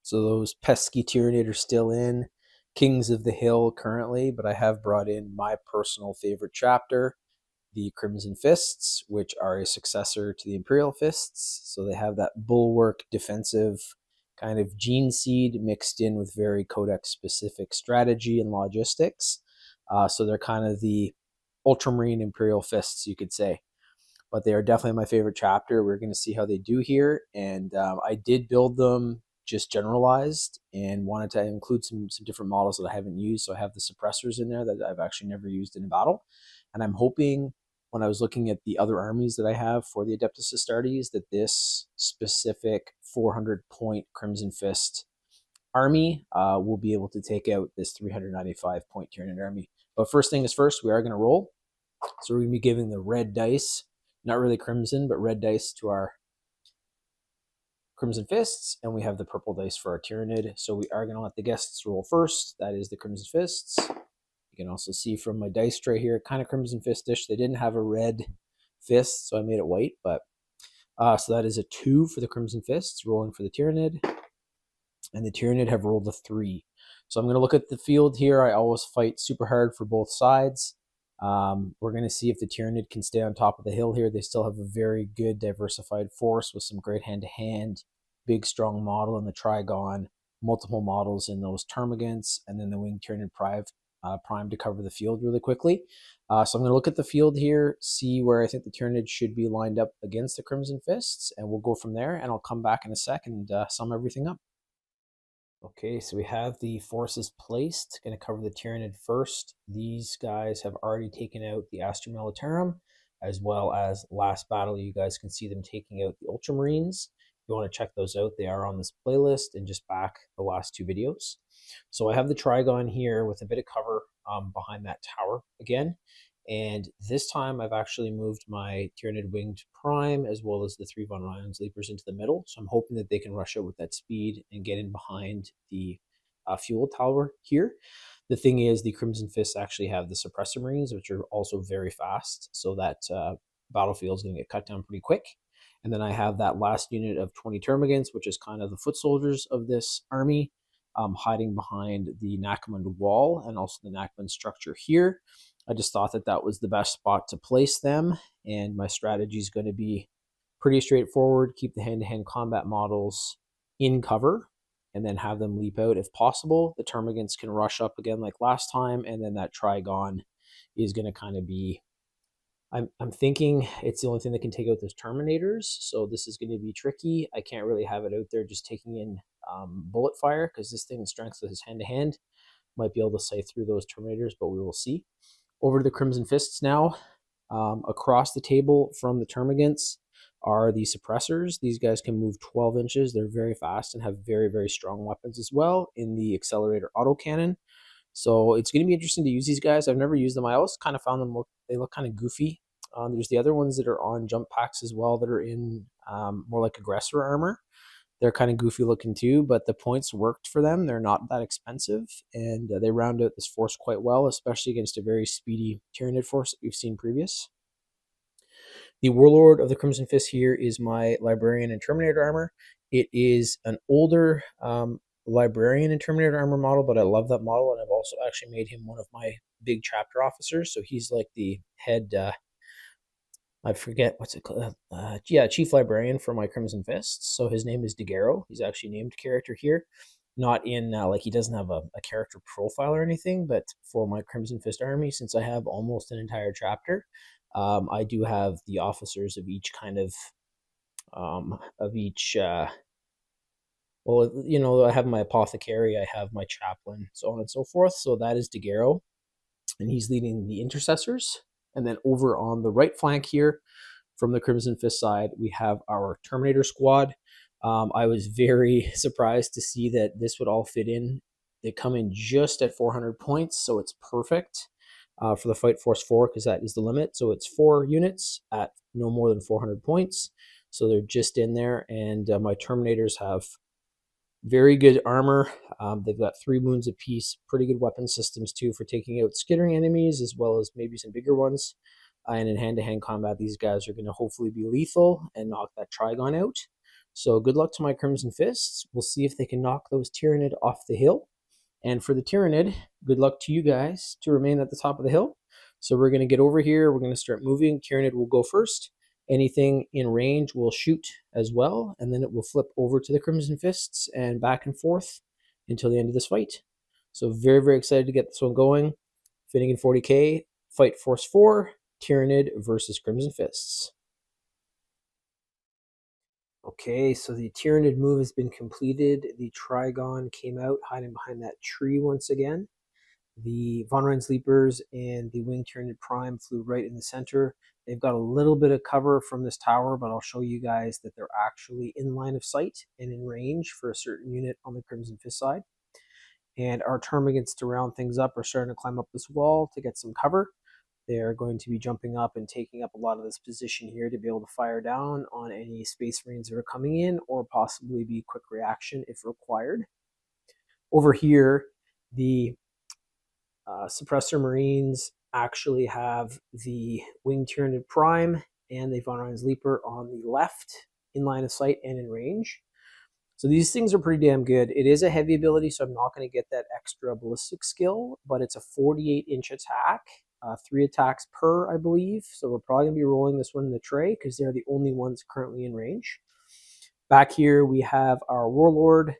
So those pesky Tyranid are still in. Kings of the Hill currently, but I have brought in my personal favorite chapter, the Crimson Fists, which are a successor to the Imperial Fists. So they have that bulwark defensive kind of gene seed mixed in with very codex specific strategy and logistics. So they're kind of the Ultramarine Imperial Fists, you could say. But they are definitely my favorite chapter. We're going to see how they do here. And I did build them just generalized and wanted to include some different models that I haven't used. So I have the suppressors in there that I've actually never used in a battle. And I'm hoping when I was looking at the other armies that I have for the Adeptus Astartes that this specific 400 point Crimson Fist army will be able to take out this 395 point Tyranid army. But first thing is first, we are going to roll. So we're going to be giving the red dice, not really crimson, but red dice to our Crimson Fists, and we have the purple dice for our Tyranid. So we are going to let the guests roll first. That is the Crimson Fists. You can also see from my dice tray here, kind of Crimson Fistish. They didn't have a red fist, so I made it white. But so that is a 2 for the Crimson Fists, rolling for the Tyranid. And the Tyranid have rolled a 3. So I'm going to look at the field here. I always fight super hard for both sides. We're going to see if the Tyranid can stay on top of the hill here. They still have a very good diversified force with some great hand-to-hand, big strong model in the Trigon, multiple models in those Termagants, and then the Winged Tyranid Prime to cover the field really quickly. So I'm going to look at the field here, see where I think the Tyranid should be lined up against the Crimson Fists, and we'll go from there, and I'll come back in a sec and sum everything up. Okay, so we have the forces placed. Going to cover the Tyranid first. These guys have already taken out the Astra Militarum, as well as last battle. You guys can see them taking out the Ultramarines. If you want to check those out, they are on this playlist and just back the last 2 videos. So I have the Trigon here with a bit of cover behind that tower again. And this time I've actually moved my Tyranid Winged Prime as well as the 3 Von Ryan's Leapers into the middle. So I'm hoping that they can rush out with that speed and get in behind the fuel tower here. The thing is, the Crimson Fists actually have the Suppressor Marines, which are also very fast. So that battlefield is going to get cut down pretty quick. And then I have that last unit of 20 Termagants, which is kind of the foot soldiers of this army, hiding behind the Nakmund wall and also the Nakmund structure here. I just thought that that was the best spot to place them, and my strategy is going to be pretty straightforward. Keep the hand-to-hand combat models in cover, and then have them leap out if possible. The Termagants can rush up again like last time, and then that Trigon is going to kind of be... I'm thinking it's the only thing that can take out those Terminators, so this is going to be tricky. I can't really have it out there just taking in bullet fire, because this thing's strength with his hand-to-hand might be able to say through those Terminators, but we will see. Over to the Crimson Fists now. Across the table from the Termagants are the Suppressors. These guys can move 12 inches. They're very fast and have very, very strong weapons as well in the Accelerator Autocannon. So it's going to be interesting to use these guys. I've never used them. I always kind of found them they look kind of goofy. There's the other ones that are on jump packs as well that are in more like aggressor armor. They're kind of goofy looking too, but the points worked for them. They're not that expensive, and they round out this force quite well, especially against a very speedy Tyranid force that we've seen previous. The Warlord of the Crimson Fist here is my Librarian and Terminator armor. It is an older Librarian and Terminator armor model, but I love that model, and I've also actually made him one of my big chapter officers, so he's like the head... I forget what's it called. Chief Librarian for my Crimson Fists. So his name is Daguerro. He's actually named character here. Not in, like, he doesn't have a character profile or anything, but for my Crimson Fist army, since I have almost an entire chapter, I do have the officers of each kind of, well, you know, I have my apothecary, I have my chaplain, so on and so forth. So that is Daguerro, and he's leading the intercessors. And then over on the right flank here, from the Crimson Fist side, we have our Terminator squad. I was very surprised to see that this would all fit in. They come in just at 400 points, so it's perfect for the Fight Force 4, because that is the limit. So it's 4 units at no more than 400 points. So they're just in there, and my Terminators have very good armor. They've got 3 wounds apiece, pretty good weapon systems too for taking out skittering enemies, as well as maybe some bigger ones. And in hand-to-hand combat, these guys are going to hopefully be lethal and knock that Trigon out. So good luck to my Crimson Fists. We'll see if they can knock those Tyranid off the hill. And for the Tyranid, good luck to you guys to remain at the top of the hill. So we're going to get over here. We're going to start moving. Tyranid will go first. Anything in range will shoot as well. And then it will flip over to the Crimson Fists and back and forth until the end of this fight. So very, very excited to get this one going. Finnigan 40K, Fight Force 4, Tyranid versus Crimson Fists. Okay, so the Tyranid move has been completed. The Trigon came out, hiding behind that tree once again. The Von Rein's Leapers and the Winged Tyranid Prime flew right in the center. They've got a little bit of cover from this tower, but I'll show you guys that they're actually in line of sight and in range for a certain unit on the Crimson Fist side. And our Termagants, to round things up, are starting to climb up this wall to get some cover. They're going to be jumping up and taking up a lot of this position here to be able to fire down on any Space Marines that are coming in, or possibly be quick reaction if required. Over here, the Suppressor Marines actually have the Winged Tyranid Prime and the Von Rein's Leaper on the left, in line of sight and in range. So these things are pretty damn good. It is a heavy ability, so I'm not going to get that extra ballistic skill, but it's a 48-inch attack. 3 attacks per, I believe. So we're probably going to be rolling this one in the tray because they're the only ones currently in range. Back here we have our Warlord,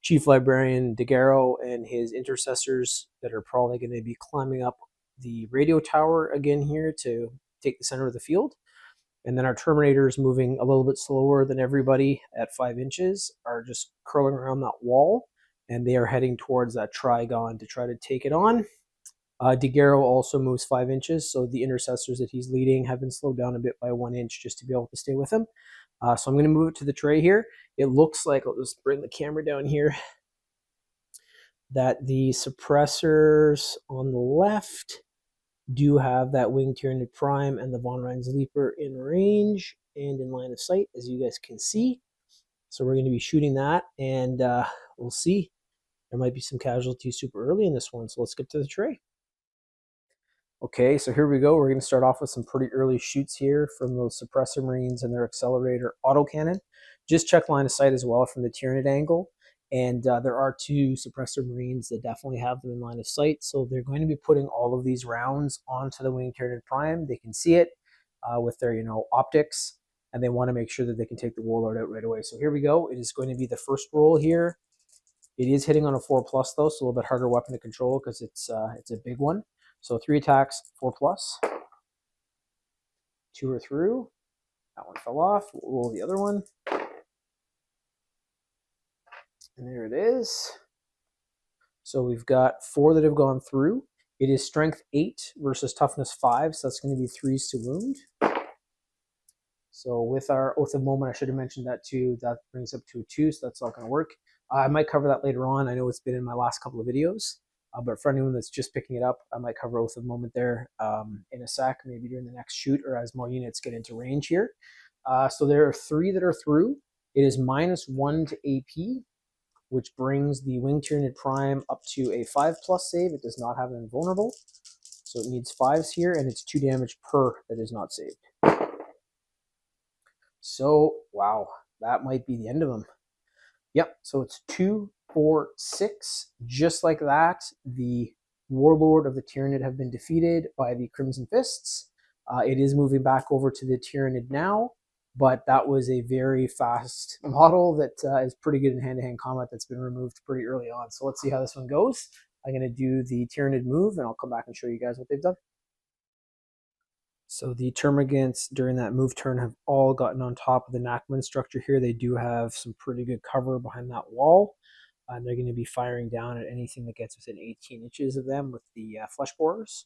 Chief Librarian DeGarro, and his intercessors that are probably going to be climbing up the radio tower again here to take the center of the field. And then our Terminators, moving a little bit slower than everybody at 5 inches, are just curling around that wall, and they are heading towards that Trigon to try to take it on. DeGarro also moves 5 inches, so the intercessors that he's leading have been slowed down a bit by 1 inch just to be able to stay with him. So I'm going to move it to the tray here. It looks like, I'll just bring the camera down here, that the suppressors on the left do have that Winged Tyranid Prime and the Von Rein's Leaper in range and in line of sight, as you guys can see. So we're going to be shooting that, and we'll see. There might be some casualties super early in this one, so let's get to the tray. Okay, so here we go. We're going to start off with some pretty early shoots here from those Suppressor Marines and their Accelerator autocannon. Just check line of sight as well from the Tyranid angle. And there are 2 Suppressor Marines that definitely have them in line of sight. So they're going to be putting all of these rounds onto the Winged Tyranid Prime. They can see it with their, optics. And they want to make sure that they can take the Warlord out right away. So here we go. It is going to be the first roll here. It is hitting on a 4+ though, so a little bit harder weapon to control because it's a big one. So 3 attacks, 4+. 2 are through. That one fell off. We'll roll the other one. And there it is. So we've got 4 that have gone through. It is strength 8 versus toughness 5, so that's going to be 3s to wound. So with our Oath of Moment, I should have mentioned that too. That brings up to a 2, so that's not going to work. I might cover that later on. I know it's been in my last couple of videos. But for anyone that's just picking it up, I might cover Oath of Moment there in a sec, maybe during the next shoot or as more units get into range here. So there are 3 that are through. It is -1 to AP, which brings the Winged Tyranid Prime up to a 5+ save. It does not have an invulnerable, so it needs 5s here, and it's 2 damage per that is not saved. So, wow, that might be the end of them. Yep, so it's 2, 4, 6. Just like that, the Warlord of the Tyranid have been defeated by the Crimson Fists. It is moving back over to the Tyranid now, but that was a very fast model that is pretty good in hand-to-hand combat that's been removed pretty early on. So let's see how this one goes. I'm going to do the Tyranid move, and I'll come back and show you guys what they've done. So the Termagants during that move turn have all gotten on top of the Nachman structure here. They do have some pretty good cover behind that wall. And they're going to be firing down at anything that gets within 18 inches of them with the flesh borers.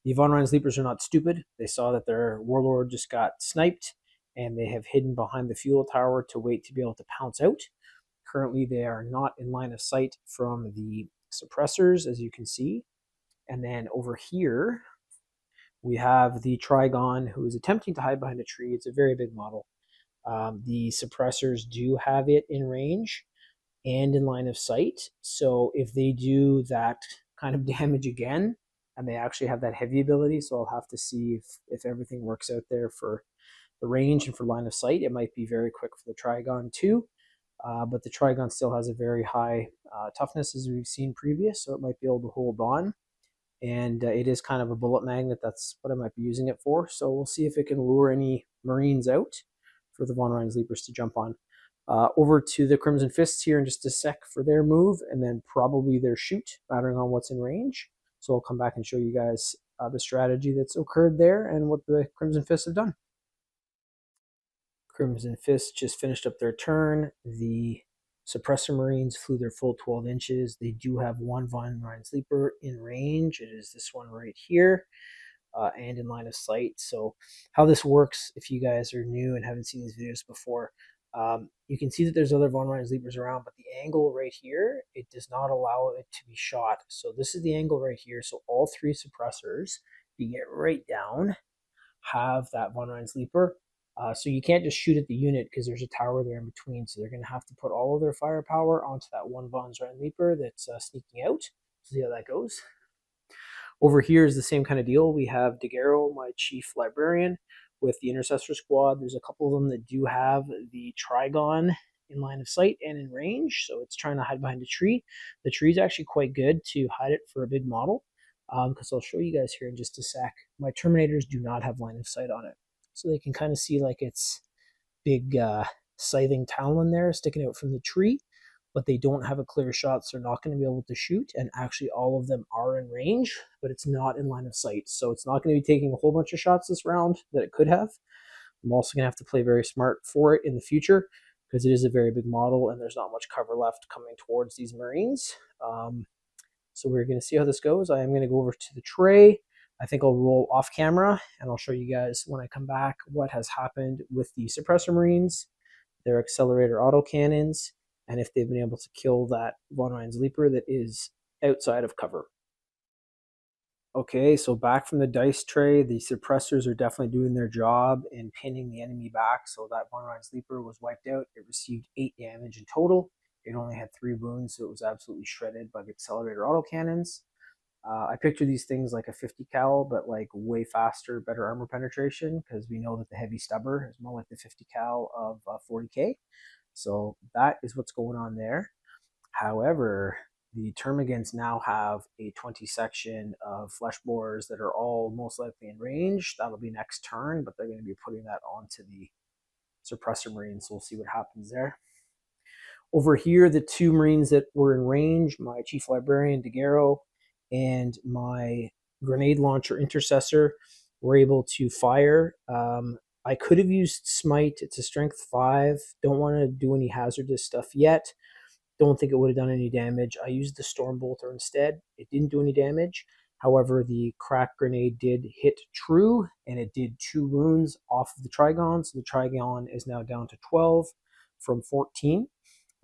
The Von Rein's Leapers are not stupid. They saw that their Warlord just got sniped, and they have hidden behind the fuel tower to wait to be able to pounce out. Currently, they are not in line of sight from the suppressors, as you can see. And then over here, we have the Trigon, who is attempting to hide behind a tree. It's a very big model. The suppressors do have it in range and in line of sight. So if they do that kind of damage again, and they actually have that heavy ability, so I'll have to see if everything works out there for the range and for line of sight, it might be very quick for the Trigon too. But the Trigon still has a very high toughness as we've seen previous, so it might be able to hold on. And it is kind of a bullet magnet. That's what I might be using it for. So we'll see if it can lure any Marines out for the Von Rhein's Leapers to jump on. Over to the Crimson Fists here in just a sec for their move, and then probably their shoot, battering on what's in range. So I'll come back and show you guys the strategy that's occurred there and what the Crimson Fists have done. Crimson Fists just finished up their turn. The Suppressor Marines flew their full 12 inches. They do have one Von Rhein's Leaper in range. It is this one right here. And in line of sight. So how this works, if you guys are new and haven't seen these videos before, you can see that there's other Von Rhein's Leapers around, but the angle right here, it does not allow it to be shot. So this is the angle right here. So all three suppressors, if you get right down, have that Von Rhein's Leaper. So you can't just shoot at the unit because there's a tower there in between. So they're going to have to put all of their firepower onto that one Von Rhein's Leaper that's sneaking out. See how that goes. Over here is the same kind of deal. We have DeGarro, my chief librarian, with the intercessor squad. There's a couple of them that do have the Trigon in line of sight and in range, so it's trying to hide behind a tree. The tree is actually quite good to hide it for a big model, because I'll show you guys here in just a sec. My Terminators do not have line of sight on it, so they can kind of see like its big scything talon there sticking out from the tree, but they don't have a clear shot, so they're not going to be able to shoot. And actually all of them are in range, but it's not in line of sight, so it's not going to be taking a whole bunch of shots this round that it could have. I'm also going to have to play very smart for it in the future because it is a very big model and there's not much cover left coming towards these Marines. So we're going to see how this goes. I am going to go over to the tray. I think I'll roll off camera and I'll show you guys when I come back what has happened with the Suppressor Marines, their accelerator autocannons, and if they've been able to kill that Von Rhein's Leaper that is outside of cover. Okay, so back from the dice tray, the suppressors are definitely doing their job in pinning the enemy back. So that Von Rhein's Leaper was wiped out. It received 8 damage in total. It only had 3 wounds, so it was absolutely shredded by the accelerator autocannons. I picture these things like a 50 cal, but like way faster, better armor penetration, because we know that the heavy stubber is more like the 50 cal of 40k. So that is what's going on there. However, the Termagants now have a 20 section of flesh borers that are all most likely in range. That'll be next turn, but they're going to be putting that onto the Suppressor Marines, so we'll see what happens there. Over here, the 2 Marines that were in range, my Chief Librarian, DeGarro, and my Grenade Launcher Intercessor, were able to fire. I could have used Smite. It's a strength 5. Don't want to do any hazardous stuff yet. Don't think it would have done any damage. I used the Storm Bolter instead. It didn't do any damage. However, the crack grenade did hit true, and it did 2 wounds off of the Trigon. So the Trigon is now down to 12 from 14.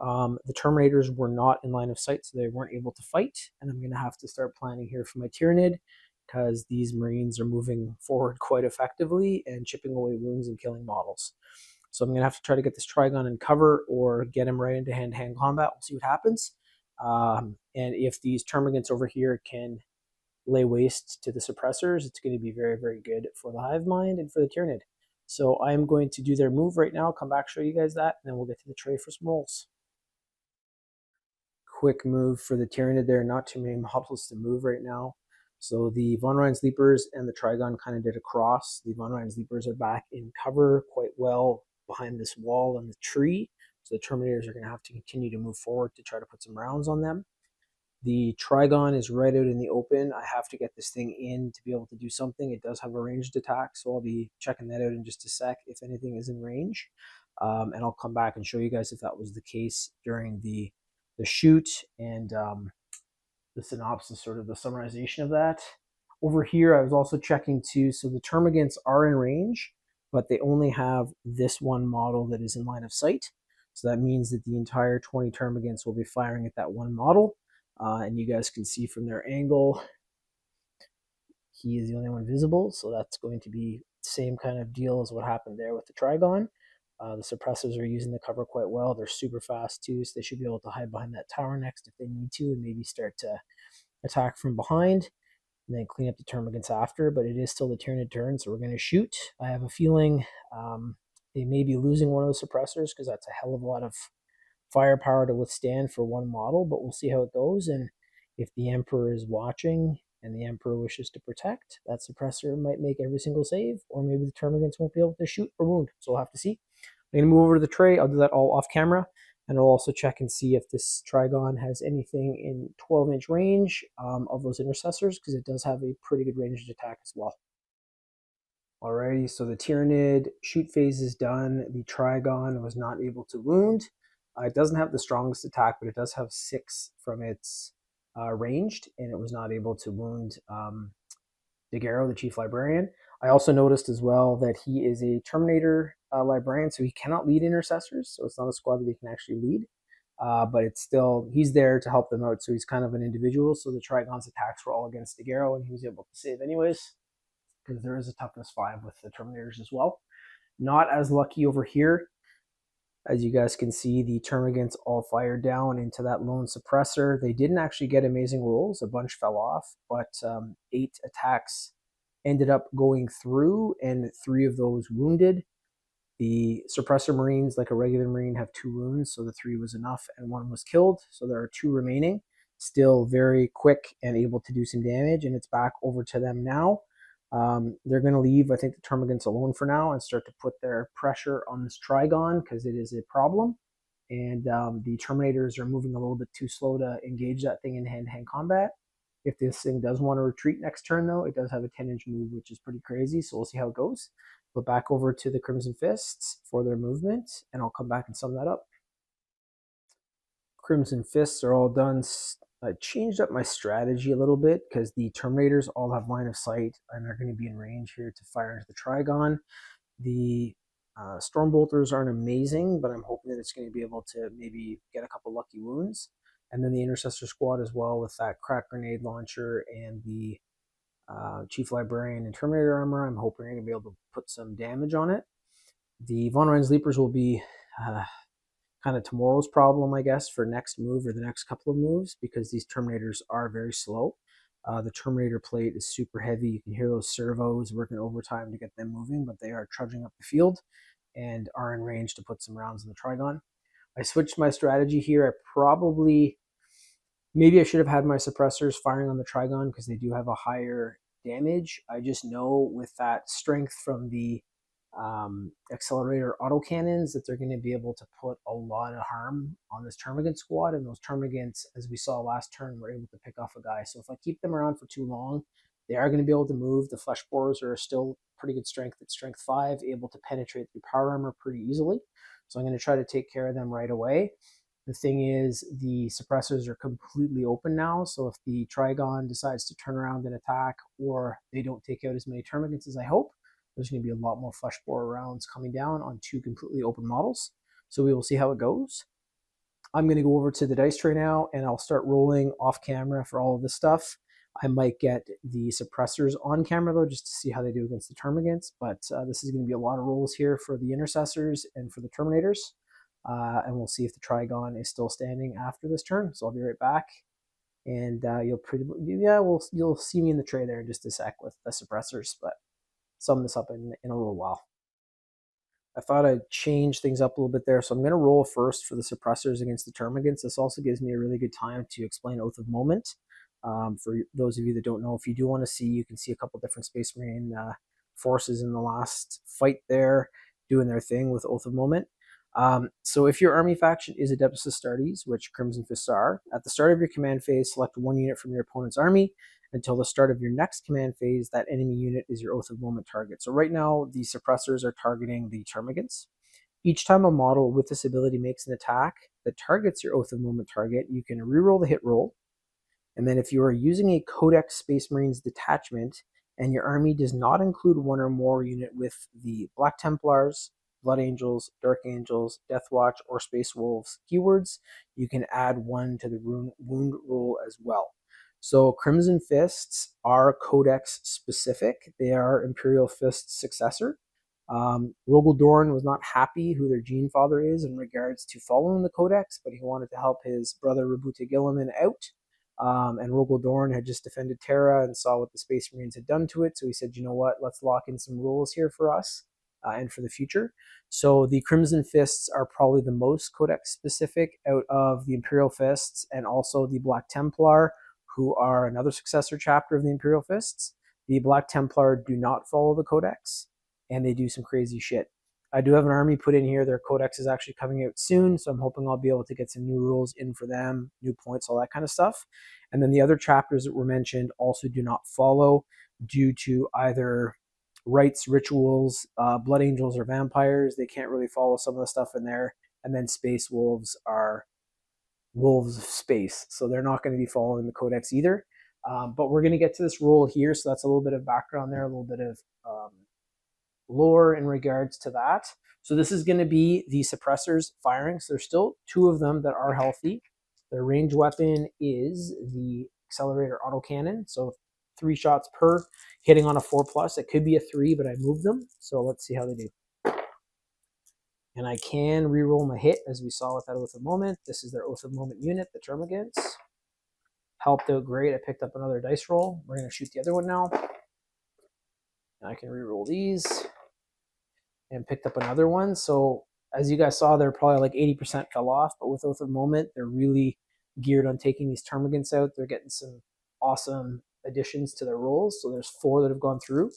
The Terminators were not in line of sight, so they weren't able to fight. And I'm going to have to start planning here for my Tyranid, because these Marines are moving forward quite effectively and chipping away wounds and killing models. So I'm going to have to try to get this Trigon in cover or get him right into hand-to-hand combat. We'll see what happens. And if these Termagants over here can lay waste to the suppressors, it's going to be very, very good for the Hive Mind and for the Tyranid. So I'm going to do their move right now, come back, show you guys that, and then we'll get to the tray for some rolls. Quick move for the Tyranid there, not too many models to move right now. So the Von Rhein's Leapers and the Trigon kind of did a cross. The Von Rhein's Leapers are back in cover quite well behind this wall and the tree. So the Terminators are going to have to continue to move forward to try to put some rounds on them. The Trigon is right out in the open. I have to get this thing in to be able to do something. It does have a ranged attack, so I'll be checking that out in just a sec if anything is in range. And I'll come back and show you guys if that was the case during the shoot and the synopsis, sort of the summarization of that. Over here, I was also checking too, so the Termagants are in range, but they only have this one model that is in line of sight. So that means that the entire 20 Termagants will be firing at that one model. And you guys can see from their angle, he is the only one visible. So that's going to be the same kind of deal as what happened there with the Trigon. The suppressors are using the cover quite well. They're super fast too, so they should be able to hide behind that tower next if they need to and maybe start to attack from behind. and then clean up the termagants after, but it is still the Tyranid turn, so we're going to shoot. I have a feeling they may be losing one of the suppressors because that's a hell of a lot of firepower to withstand for one model, but we'll see how it goes. And if the Emperor is watching and the Emperor wishes to protect, that suppressor might make every single save, or maybe the termagants won't be able to shoot or wound, so we'll have to see. I'm going to move over to the tray. I'll do that all off camera. And I'll also check and see if this Trigon has anything in 12-inch range of those intercessors, because it does have a pretty good ranged attack as well. Alrighty, so the Tyranid shoot phase is done. The Trigon was not able to wound. It doesn't have the strongest attack, but it does have 6 from its ranged, and it was not able to wound Daguerre, the Chief Librarian. I also noticed as well that he is a Terminator Librarian, so he cannot lead intercessors, so it's not a squad that he can actually lead. But it's still, he's there to help them out, so he's kind of an individual. So the Trigon's attacks were all against Daguerre, and he was able to save anyways, because there is a toughness 5 with the Terminators as well. Not as lucky over here. As you guys can see, the Termagants all fired down into that lone suppressor. They didn't actually get amazing rolls. A bunch fell off, but 8 attacks ended up going through, and 3 of those wounded. The suppressor Marines, like a regular Marine, have 2 wounds, so the 3 was enough, and 1 was killed. So there are 2 remaining. Still very quick and able to do some damage, and it's back over to them now. They're going to leave, I think, the Termagants alone for now and start to put their pressure on this Trigon, because it is a problem. And the Terminators are moving a little bit too slow to engage that thing in hand-to-hand combat. If this thing does want to retreat next turn, though, it does have a 10-inch move, which is pretty crazy, so we'll see how it goes. But back over to the Crimson Fists for their movement, and I'll come back and sum that up. Crimson Fists are all done. I changed up my strategy a little bit because the Terminators all have line of sight and are going to be in range here to fire into the Trigon. The Stormbolters aren't amazing, but I'm hoping that it's going to be able to maybe get a couple lucky wounds. And then the Intercessor Squad as well, with that crack grenade launcher and the Chief Librarian and Terminator armor. I'm hoping we're going to be able to put some damage on it. The Von Rein's Leapers will be kind of tomorrow's problem, I guess, for next move or the next couple of moves, because these Terminators are very slow. The Terminator plate is super heavy. You can hear those servos working overtime to get them moving, but they are trudging up the field and are in range to put some rounds in the Trigon. I switched my strategy here. Maybe I should have had my suppressors firing on the Trigon because they do have a higher damage. I just know with that strength from the accelerator autocannons that they're going to be able to put a lot of harm on this Termagant squad, and those Termagants, as we saw last turn, were able to pick off a guy. So if I keep them around for too long, they are going to be able to move. The Flesh Borers are still pretty good strength at strength 5, able to penetrate through power armor pretty easily. So I'm going to try to take care of them right away. The thing is, the suppressors are completely open now, so if the Trigon decides to turn around and attack, or they don't take out as many Termagants as I hope, there's going to be a lot more Flesh Borer rounds coming down on 2 completely open models. So we will see how it goes. I'm going to go over to the dice tray now, and I'll start rolling off camera for all of this stuff. I might get the suppressors on camera, though, just to see how they do against the Termagants. But this is going to be a lot of rolls here for the Intercessors and for the Terminators. And we'll see if the Trigon is still standing after this turn. So I'll be right back. And you'll see me in the tray there in just a sec with the suppressors, but sum this up in a little while. I thought I'd change things up a little bit there, so I'm going to roll first for the suppressors against the Termagants. This also gives me a really good time to explain Oath of Moment. For those of you that don't know, if you do want to see, you can see a couple different Space Marine forces in the last fight there doing their thing with Oath of Moment. So if your army faction is Adeptus Astartes, which Crimson Fists are, at the start of your command phase, select 1 unit from your opponent's army. Until the start of your next command phase, that enemy unit is your Oath of Moment target. So right now, the suppressors are targeting the Termagants. Each time a model with this ability makes an attack that targets your Oath of Moment target, you can reroll the hit roll. And then if you are using a Codex Space Marines detachment, and your army does not include 1 or more unit with the Black Templars, Blood Angels, Dark Angels, Death Watch, or Space Wolves keywords, you can add 1 to the wound roll as well. So Crimson Fists are Codex specific. They are Imperial Fist's successor. Rogel Dorn was not happy who their gene father is in regards to following the Codex, but he wanted to help his brother Rabuta Gilliman out. And Rogel Dorn had just defended Terra and saw what the Space Marines had done to it. So he said, you know what, let's lock in some rules here for us and for the future. So the Crimson Fists are probably the most Codex specific out of the Imperial Fists, and also the Black Templar, who are another successor chapter of the Imperial Fists. The Black Templar do not follow the Codex, and they do some crazy shit. I do have an army put in here. Their Codex is actually coming out soon, so I'm hoping I'll be able to get some new rules in for them, new points, all that kind of stuff. And then the other chapters that were mentioned also do not follow due to either rites, rituals, blood angels, or vampires. They can't really follow some of the stuff in there. And then space wolves are wolves of space, so they're not going to be following the Codex either. But we're going to get to this rule here, so that's a little bit of background there, a little bit of lore in regards to that. So this is going to be the suppressors firing. So there's still 2 of them that are healthy. Their range weapon is the accelerator autocannon. So 3 shots per, hitting on a 4+. It could be a 3, but I moved them. So let's see how they do. And I can reroll my hit, as we saw with that Oath of Moment. This is their Oath of Moment unit, the Termagants. Helped out great. I picked up another dice roll. We're going to shoot the other one now. And I can reroll these. And picked up another one. So as you guys saw, they're probably like 80% fell off. But with Oath of Moment, they're really geared on taking these Termagants out. They're getting some awesome additions to their rolls. So there's 4 that have gone through.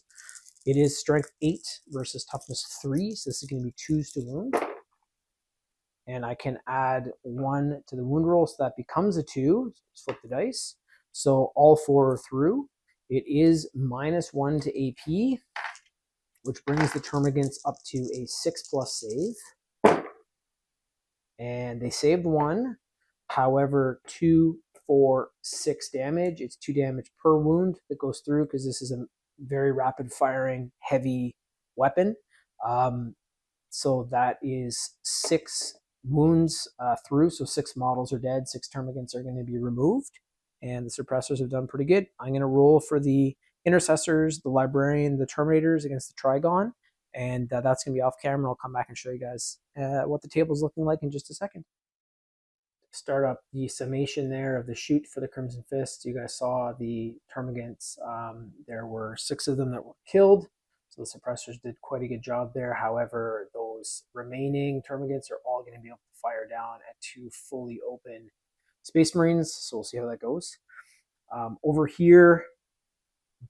It is strength 8 versus toughness 3. So this is going to be 2s to wound. And I can add 1 to the wound roll, so that becomes a 2. Just flip the dice. So all 4 are through. It is -1 to AP, which brings the Termagants up to a 6+ save. And they saved 1. However, 2, 4, 6 damage. It's 2 damage per wound that goes through, because this is a very rapid firing, heavy weapon. So that is 6 wounds through. So 6 models are dead. 6 Termagants are going to be removed. And the suppressors have done pretty good. I'm going to roll for the Intercessors, the Librarian, the Terminators against the Trigon. And that's going to be off camera. I'll come back and show you guys what the table's looking like in just a second. Start up the summation there of the shoot for the Crimson Fist. You guys saw the Termagants. There were 6 of them that were killed. So the suppressors did quite a good job there. However, those remaining Termagants are all going to be able to fire down at 2 fully open Space Marines. So we'll see how that goes. Over here,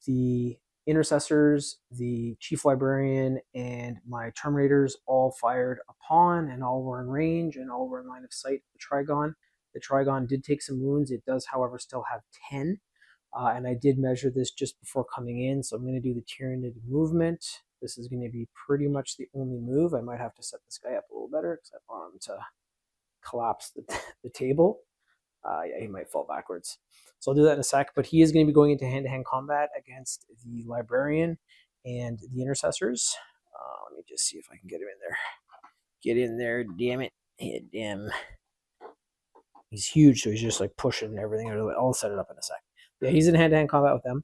the Intercessors, the Chief Librarian, and my Terminators all fired upon, and all were in range, and all were in line of sight of the Trigon. The Trigon did take some wounds. It does, however, still have 10. And I did measure this just before coming in, so I'm going to do the Tyranid movement. This is going to be pretty much the only move. I might have to set this guy up a little better, because I want him to collapse the table. Yeah, he might fall backwards. So I'll do that in a sec, but he is going to be going into hand-to-hand combat against the Librarian and the Intercessors. Let me just see if I can get him in there. Get in there, damn it. Hit him. He's huge, so he's just like pushing everything. I'll set it up in a sec. Yeah, he's in hand-to-hand combat with them.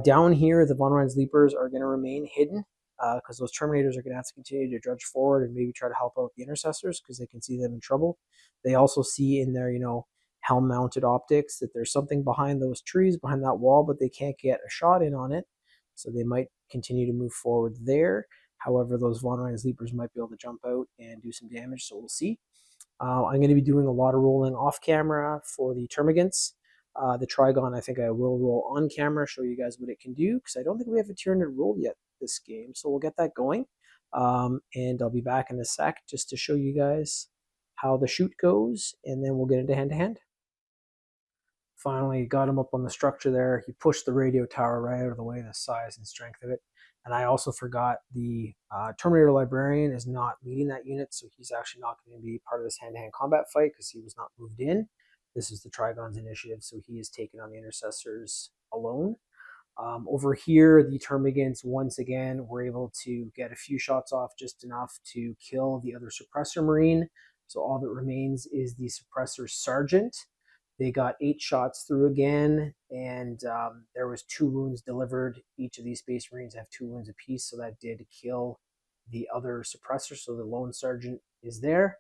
Down here, the Von Ryan's Leapers are going to remain hidden, because those Terminators are going to have to continue to drudge forward and maybe try to help out the Intercessors, because they can see them in trouble. They also see in their, helm-mounted optics that there's something behind those trees, behind that wall, but they can't get a shot in on it. So they might continue to move forward there. However, those Von Ryan's Leapers might be able to jump out and do some damage, so we'll see. I'm going to be doing a lot of rolling off camera for the Termagants. The Trigon, I think I will roll on camera, show you guys what it can do, because I don't think we have a Tyranid roll yet this game, so we'll get that going. And I'll be back in a sec just to show you guys how the shoot goes, and then we'll get into hand-to-hand. Finally got him up on the structure there. He pushed the radio tower right out of the way, the size and strength of it. And I also forgot the Terminator Librarian is not leading that unit, so he's actually not going to be part of this hand-to-hand combat fight because he was not moved in. This is the Trigon's initiative, so he is taking on the Intercessors alone. Over here, the Termagants, once again, were able to get a few shots off, just enough to kill the other Suppressor Marine. So all that remains is the Suppressor Sergeant. They got 8 shots through again, and there was 2 wounds delivered. Each of these Space Marines have 2 wounds apiece, so that did kill the other Suppressor, so the lone Sergeant is there.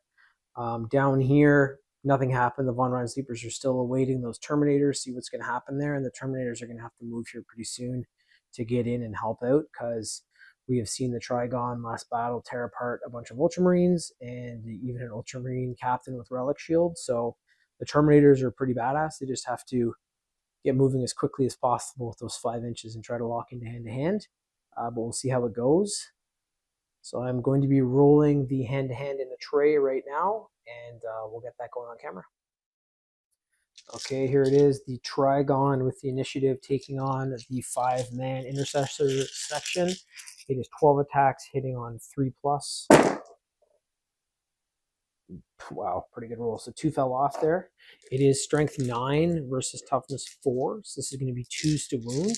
Down here, Nothing happened. The Von Ryan Sleepers are still awaiting those Terminators, see what's going to happen there. And the Terminators are going to have to move here pretty soon to get in and help out, because we have seen the Trigon last battle tear apart a bunch of Ultramarines and even an Ultramarine captain with Relic Shield. So the Terminators are pretty badass. They just have to get moving as quickly as possible with those 5 inches and try to lock into hand-to-hand. But we'll see how it goes. So I'm going to be rolling the hand-to-hand in the tray right now, and we'll get that going on camera. Okay, here it is, the Trigon with the initiative taking on the 5-man intercessor section. It is 12 attacks, hitting on 3+. Wow, pretty good roll. So 2 fell off there. It is strength 9 versus toughness 4. So this is going to be 2s to wound.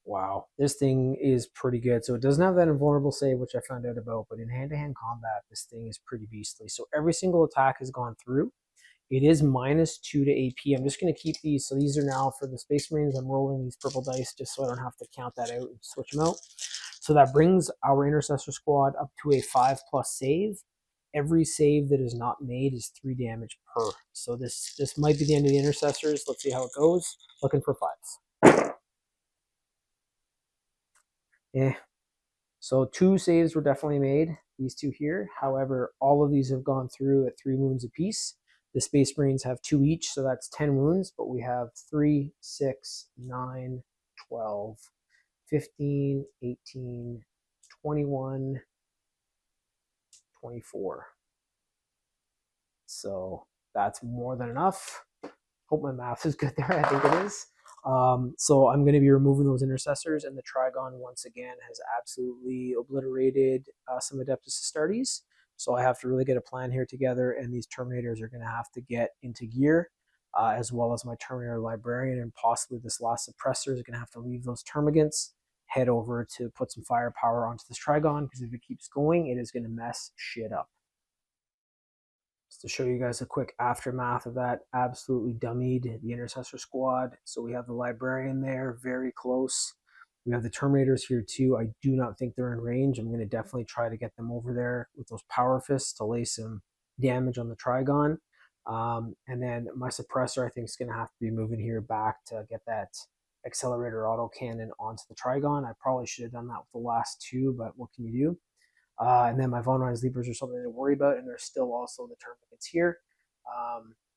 Wow, this thing is pretty good. So it doesn't have that invulnerable save, which I found out about, but in hand-to-hand combat, this thing is pretty beastly. So every single attack has gone through. It is -2 to AP. I'm just going to keep these. So these are now for the Space Marines. I'm rolling these purple dice just so I don't have to count that out and switch them out. So that brings our Intercessor squad up to a 5+ save. Every save that is not made is 3 damage per. So this might be the end of the Intercessors. Let's see how it goes. Looking for 5s. Yeah. So 2 saves were definitely made, these 2 here. However, all of these have gone through at 3 wounds apiece. The Space Marines have 2 each, so that's 10 wounds, but we have 3, 6, 9, 12, 15, 18, 21, 24. So that's more than enough. Hope my math is good there. I think it is. So I'm going to be removing those Intercessors, and the Trigon once again has absolutely obliterated some Adeptus Astartes. So I have to really get a plan here together, and these Terminators are going to have to get into gear, as well as my Terminator Librarian, and possibly this last Suppressor is going to have to leave those Termagants, head over to put some firepower onto this Trigon, because if it keeps going, it is going to mess shit up. Just to show you guys a quick aftermath of that, absolutely dummied the Intercessor squad. So we have the Librarian there, very close. We have the Terminators here too. I do not think they're in range. I'm going to definitely try to get them over there with those Power Fists to lay some damage on the Trigon. And then my Suppressor, I think, is going to have to be moving here back to get that Accelerator Autocannon onto the Trigon. I probably should have done that with the last 2, but what can you do? And then my Von Ryan Sleepers are something to worry about, and there's still also the Termagants here.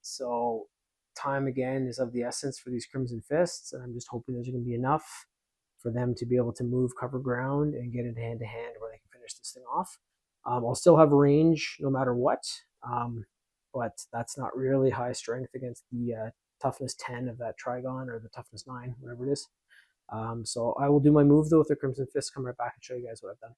So time again is of the essence for these Crimson Fists, and I'm just hoping there's going to be enough for them to be able to move, cover ground, and get into hand-to-hand where they can finish this thing off. I'll still have range no matter what, but that's not really high strength against the toughness 10 of that Trigon, or the toughness 9, whatever it is. So I will do my move though with the Crimson Fist, come right back and show you guys what I've done.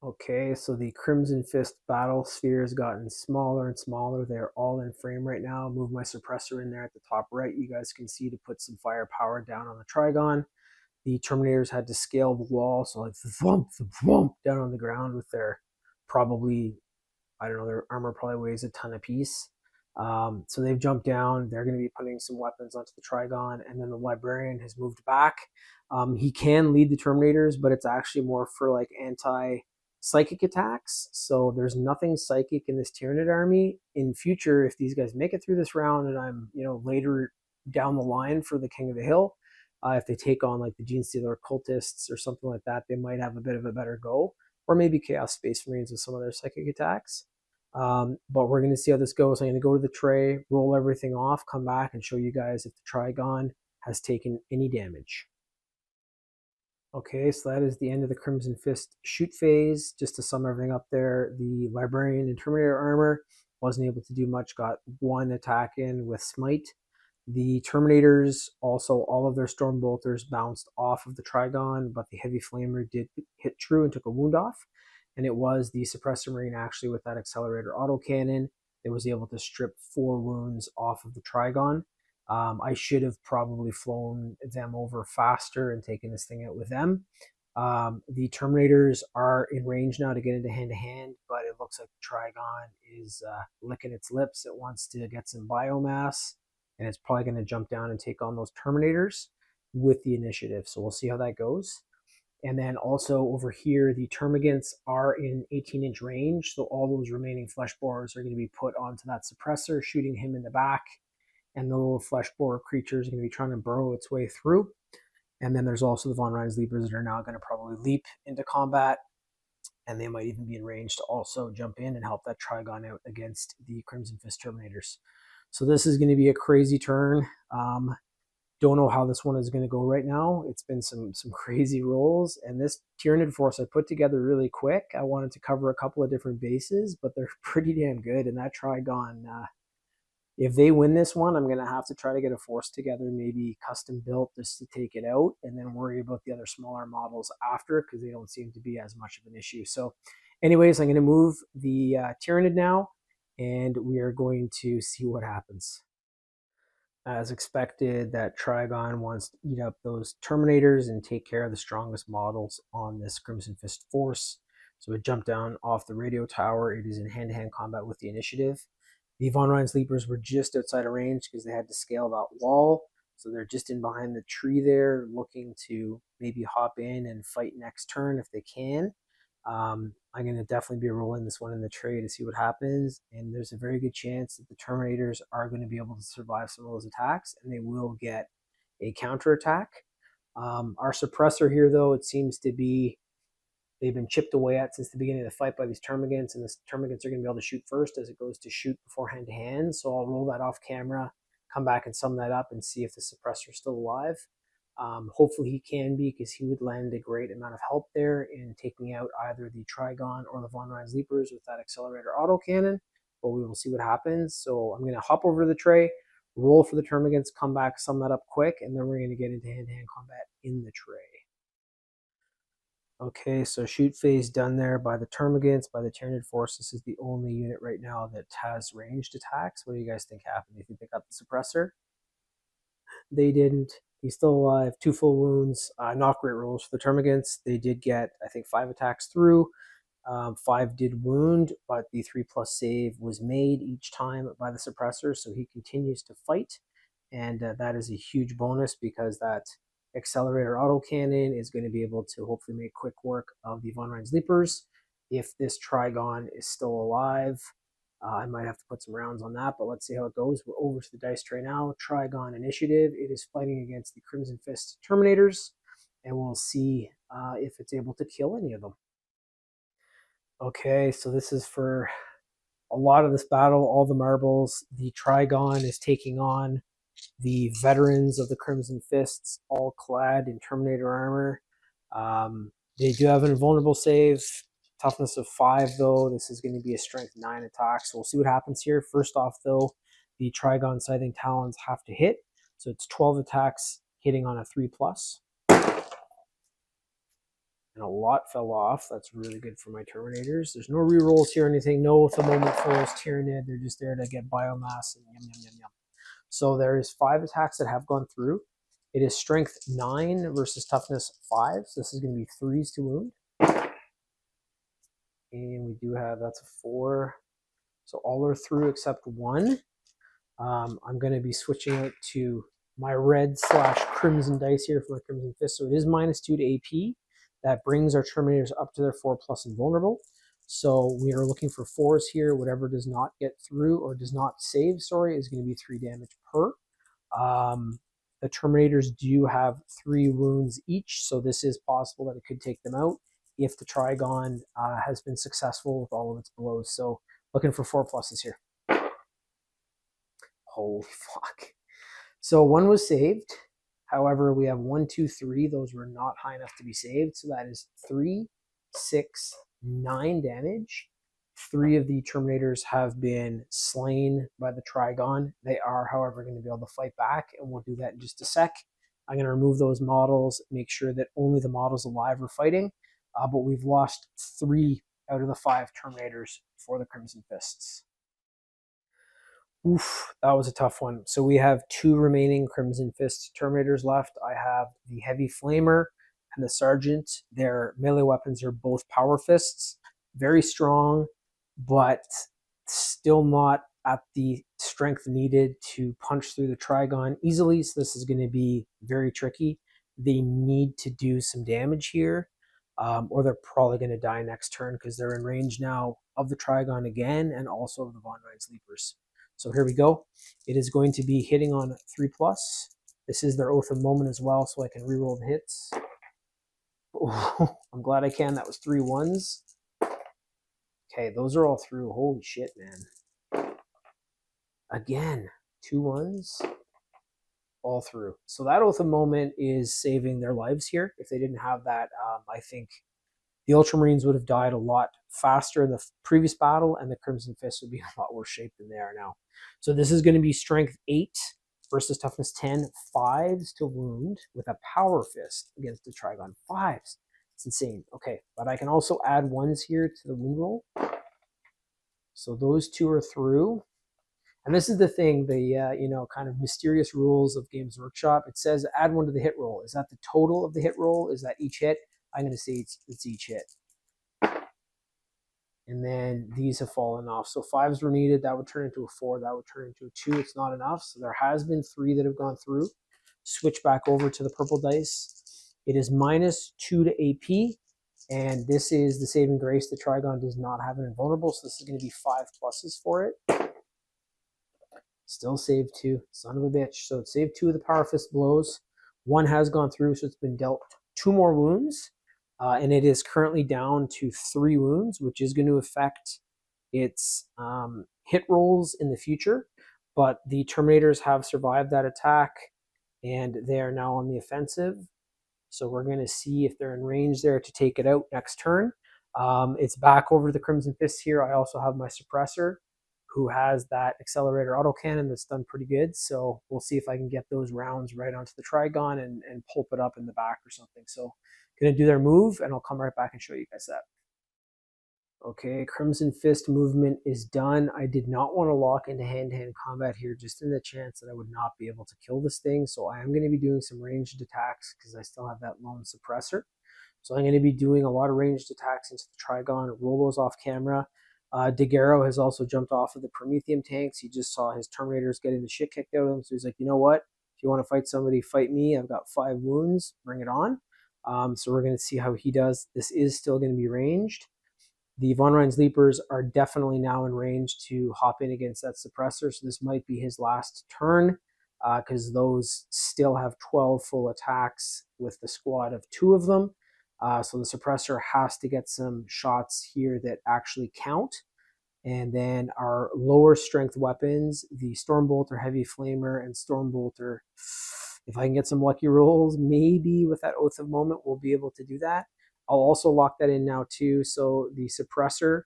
Okay, so the Crimson Fist battle sphere has gotten smaller and smaller. They're all in frame right now. Move my Suppressor in there at the top right. You guys can see to put some firepower down on the Trigon. The Terminators had to scale the wall, so like thump down on the ground with their probably, I don't know, their armor probably weighs a ton apiece. So they've jumped down. They're going to be putting some weapons onto the Trigon, and then the Librarian has moved back. He can lead the Terminators, but it's actually more for like anti-psychic attacks. So there's nothing psychic in this Tyranid army. In future, if these guys make it through this round, and I'm later down the line for the King of the Hill, if they take on like the Gene Stealer cultists or something like that, they might have a bit of a better go, or maybe Chaos Space Marines with some of their psychic attacks. But we're going to see how this goes. I'm going to go to the tray, roll everything off, come back and show you guys if the Trigon has taken any damage. Okay, so that is the end of the Crimson Fist shoot phase. Just to sum everything up there, the Librarian and Terminator armor wasn't able to do much, got 1 attack in with Smite. The Terminators, also all of their Storm Bolters bounced off of the Trigon, but the Heavy Flamer did hit true and took a wound off. And it was the Suppressor Marine actually with that Accelerator Autocannon that was able to strip 4 wounds off of the Trigon. I should have probably flown them over faster and taken this thing out with them. The Terminators are in range now to get into hand-to-hand, but it looks like the Trigon is licking its lips. It wants to get some biomass, and it's probably going to jump down and take on those Terminators with the initiative. So we'll see how that goes. And then also over here, the termagants are in 18-inch range. So all those remaining flesh borers are going to be put onto that suppressor, shooting him in the back. And the little flesh borer creature is going to be trying to burrow its way through. And then there's also the Von Rein's Leapers that are now going to probably leap into combat. And they might even be in range to also jump in and help that Trigon out against the Crimson Fist Terminators. So this is going to be a crazy turn. Don't know how this one is going to go right now. It's been some crazy rolls, and this Tyranid force I put together really quick. I wanted to cover a couple of different bases, but they're pretty damn good. And that Trigon, if they win this one, I'm going to have to try to get a force together, maybe custom built just to take it out, and then worry about the other smaller models after, because they don't seem to be as much of an issue. So anyways, I'm going to move the Tyranid now, and we are going to see what happens. As expected, that Trigon wants to eat up those Terminators and take care of the strongest models on this Crimson Fist force. So it jumped down off the radio tower. It is in hand-to-hand combat with the initiative. The Von Rein's Leapers were just outside of range because they had to scale that wall. So they're just in behind the tree there, looking to maybe hop in and fight next turn if they can. I'm going to definitely be rolling this one in the tray to see what happens, and there's a very good chance that the Terminators are going to be able to survive some of those attacks, and they will get a counterattack. Our suppressor here, though, it seems to be they've been chipped away at since the beginning of the fight by these Termagants, and the Termagants are going to be able to shoot first as it goes to shoot before hand-to-hand, so I'll roll that off camera, come back and sum that up and see if the suppressor is still alive. Hopefully he can be, because he would lend a great amount of help there in taking out either the Trigon or the Von Rein's Leapers with that accelerator autocannon, but we will see what happens. So I'm going to hop over to the tray, roll for the Termagants, come back, sum that up quick, and then we're going to get into hand-to-hand combat in the tray. Okay, so shoot phase done there by the Termagants, by the Tyranid force. This is the only unit right now that has ranged attacks. What do you guys think happened? Do you think they got the suppressor? They didn't. He's still alive. 2 full wounds. Not great rolls for the Termagants. They did get, I think, 5 attacks through. 5 did wound, but the 3+ save was made each time by the suppressor, so he continues to fight. And that is a huge bonus, because that accelerator autocannon is going to be able to hopefully make quick work of the Von Rein's Leapers. If this Trigon is still alive, I might have to put some rounds on that, but let's see how it goes. We're over to the dice tray now. Trigon initiative. It is fighting against the Crimson Fist Terminators, and we'll see if it's able to kill any of them. Okay, so this is for a lot of this battle, all the marbles. The Trigon is taking on the veterans of the Crimson Fists, all clad in Terminator armor. They do have an invulnerable save. Toughness of 5, though. This is going to be a strength 9 attack, so we'll see what happens here. First off, though, the Trigon Scything Talons have to hit, so it's 12 attacks hitting on a 3+. And a lot fell off. That's really good for my Terminators. There's no rerolls here or anything. No at the moment for those Tyranid. They're just there to get biomass and yum, yum, yum, yum. So there is 5 attacks that have gone through. It is strength 9 versus toughness 5, so this is going to be 3s to wound. And we do have, that's a 4. So all are through except 1. I'm going to be switching out to my red/crimson dice here for my Crimson Fist. So it is -2 to AP. That brings our Terminators up to their 4+ invulnerable. So we are looking for 4s here. Whatever does not get through, or does not save, sorry, is going to be 3 damage per. The Terminators do have 3 wounds each, so this is possible that it could take them out if the Trigon has been successful with all of its blows. So looking for 4+s here. Holy fuck. So 1 was saved. However, we have 1, 2, 3. Those were not high enough to be saved. So that is 3, 6, 9 damage. 3 of the Terminators have been slain by the Trigon. They are, however, going to be able to fight back, and we'll do that in just a sec. I'm going to remove those models, make sure that only the models alive are fighting. But we've lost 3 out of the 5 Terminators for the Crimson Fists. Oof, that was a tough one. So we have 2 remaining Crimson Fist Terminators left. I have the Heavy Flamer and the Sergeant. Their melee weapons are both Power Fists. Very strong, but still not at the strength needed to punch through the Trigon easily. So this is going to be very tricky. they need to do some damage here, or they're probably going to die next turn because they're in range now of the Trigon again and also of the Von Ryan Sleepers. So here we go. It is going to be hitting on 3+. This is their Oath of Moment as well, so I can reroll the hits. Oh, I'm glad I can. That was 3 1s. Okay, those are all through. Holy shit, man. Again, 2 1s. All through. So that Oath of Moment is saving their lives here. If they didn't have that, I think the Ultramarines would have died a lot faster in the previous battle, and the Crimson Fist would be in a lot worse shape than they are now. So this is going to be Strength 8 versus Toughness 10, 5s to wound with a Power Fist against the Trigon. 5s. It's insane. Okay, but I can also add 1s here to the wound roll. So those 2 are through. And this is the thing, the kind of mysterious rules of Games Workshop. It says add 1 to the hit roll. Is that the total of the hit roll? Is that each hit? I'm going to say it's each hit. And then these have fallen off. So 5s were needed. That would turn into a 4. That would turn into a 2. It's not enough. So there has been 3 that have gone through. Switch back over to the purple dice. It is -2 to AP. And this is the saving grace. The Trigon does not have an invulnerable. So this is going to be 5 pluses for it. Still saved 2. Son of a bitch. So it saved 2 of the Power Fist blows. 1 has gone through, so it's been dealt 2 more wounds. And it is currently down to 3 wounds, which is going to affect its hit rolls in the future. But the Terminators have survived that attack, and they are now on the offensive. So we're going to see if they're in range there to take it out next turn. It's back over to the Crimson Fist here. I also have my Suppressor, who has that accelerator autocannon that's done pretty good. So we'll see if I can get those rounds right onto the Trigon and pulp it up in the back or something. So going to do their move, and I'll come right back and show you guys that. Okay, Crimson Fist movement is done. I did not want to lock into hand-to-hand combat here, just in the chance that I would not be able to kill this thing. So I am going to be doing some ranged attacks because I still have that lone suppressor. So I'm going to be doing a lot of ranged attacks into the Trigon, roll those off camera. Daguerreau has also jumped off of the Prometheum tanks. He just saw his Terminators getting the shit kicked out of him. So he's like, you know what? If you want to fight somebody, fight me. I've got 5 wounds. Bring it on. So we're going to see how he does. This is still going to be ranged. The Von Ryan Sleepers are definitely now in range to hop in against that suppressor. So this might be his last turn because those still have 12 full attacks with the squad of 2 of them. So the suppressor has to get some shots here that actually count. And then our lower strength weapons, the Stormbolter, Heavy Flamer, and Stormbolter, if I can get some lucky rolls, maybe with that Oath of Moment, we'll be able to do that. I'll also lock that in now too. So the Suppressor,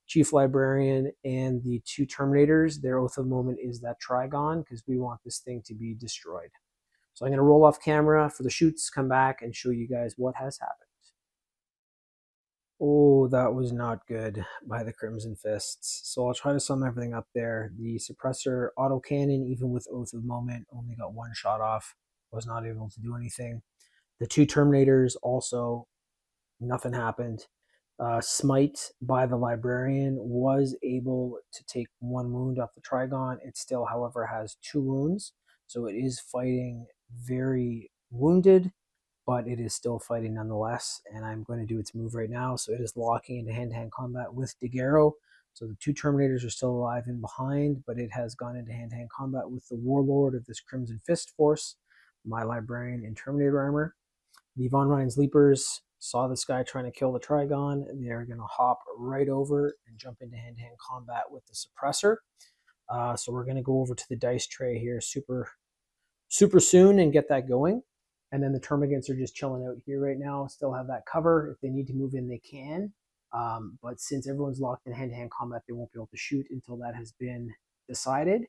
Chief Librarian, and the 2 Terminators, their Oath of Moment is that Trigon because we want this thing to be destroyed. So I'm going to roll off camera for the shoots, come back, and show you guys what has happened. Oh, that was not good by the Crimson Fists. So I'll try to sum everything up there. The Suppressor autocannon, even with Oath of Moment, only got 1 shot off. Was not able to do anything. The 2 Terminators also, nothing happened. Smite by the Librarian was able to take 1 wound off the Trigon. It still, however, has 2 wounds. So it is fighting very wounded, but it is still fighting nonetheless. And I'm going to do its move right now. So it is locking into hand-to-hand combat with Daguerreau. So the 2 Terminators are still alive and behind, but it has gone into hand-to-hand combat with the Warlord of this Crimson Fist force, my Librarian in Terminator armor. The Von Ryan Sleepers saw this guy trying to kill the Trigon. They're going to hop right over and jump into hand-to-hand combat with the Suppressor. So we're going to go over to the dice tray here super soon and get that going. And then the Termagants are just chilling out here right now. Still have that cover. If they need to move in, they can. But since everyone's locked in hand-to-hand combat, they won't be able to shoot until that has been decided.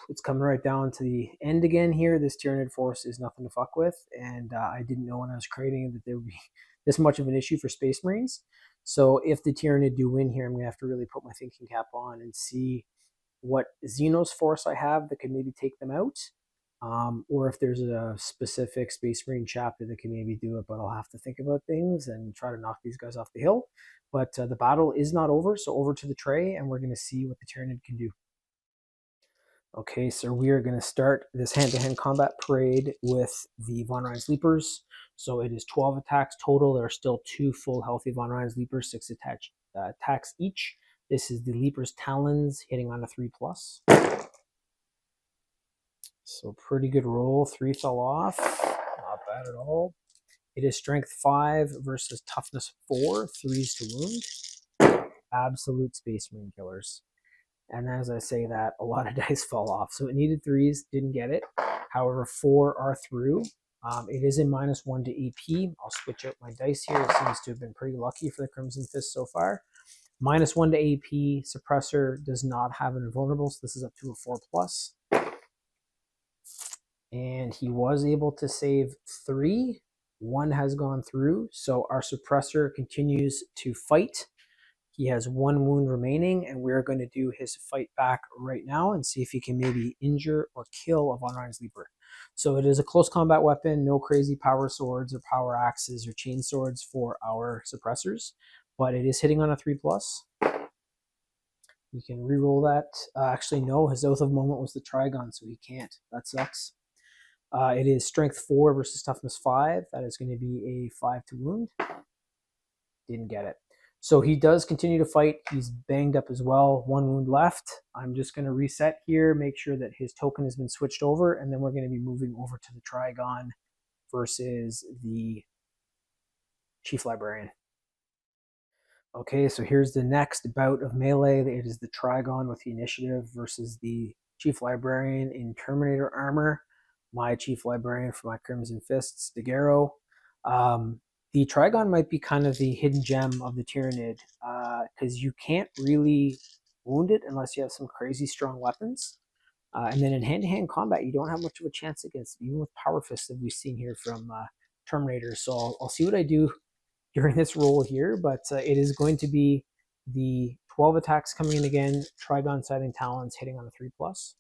It's coming right down to the end again here. This Tyranid force is nothing to fuck with. And I didn't know when I was creating it that there would be this much of an issue for Space Marines. So if the Tyranid do win here, I'm going to have to really put my thinking cap on and see what Xenos force I have that could maybe take them out. Or if there's a specific Space Marine chapter that can maybe do it, but I'll have to think about things and try to knock these guys off the hill. But the battle is not over, so over to the tray, and we're going to see what the Tyranid can do. Okay, so we are going to start this hand-to-hand combat parade with the Von Rein's Leapers. So it is 12 attacks total. There are still 2 full healthy Von Rein's Leapers, 6 attacks each. This is the Leaper's Talons hitting on a 3+. So pretty good roll. 3 fell off. Not bad at all. It is strength 5 versus toughness 4, 3s to wound. Absolute Space Marine killers. And as I say that, a lot of dice fell off. So it needed 3s, didn't get it. However, 4 are through. It is a -1 to AP. I'll switch out my dice here. It seems to have been pretty lucky for the Crimson Fist so far. -1 to AP. Suppressor does not have an invulnerable, so this is up to a 4+. And he was able to save 3. 1 has gone through, so our suppressor continues to fight. He has 1 wound remaining, and we're going to do his fight back right now and see if he can maybe injure or kill a Von Rein's Leaper. So it is a close combat weapon, no crazy power swords or power axes or chain swords for our suppressors, but it is hitting on a 3+. We can reroll that. Actually, no, his Oath of Moment was the Trigon, so he can't. That sucks. It is strength 4 versus toughness 5. That is going to be a 5 to wound. Didn't get it. So he does continue to fight. He's banged up as well. 1 wound left. I'm just going to reset here, make sure that his token has been switched over, and then we're going to be moving over to the Trigon versus the Chief Librarian. Okay, so here's the next bout of melee. It is the Trigon with the initiative versus the Chief Librarian in Terminator armor. My Chief Librarian for my Crimson Fists, Daguerreau. The Trigon might be kind of the hidden gem of the Tyranid, because you can't really wound it unless you have some crazy strong weapons. And then in hand-to-hand combat, you don't have much of a chance against it, even with Power Fists that we've seen here from Terminator. So I'll see what I do during this roll here, but it is going to be the 12 attacks coming in again, Trigon Sighting Talons hitting on a 3+.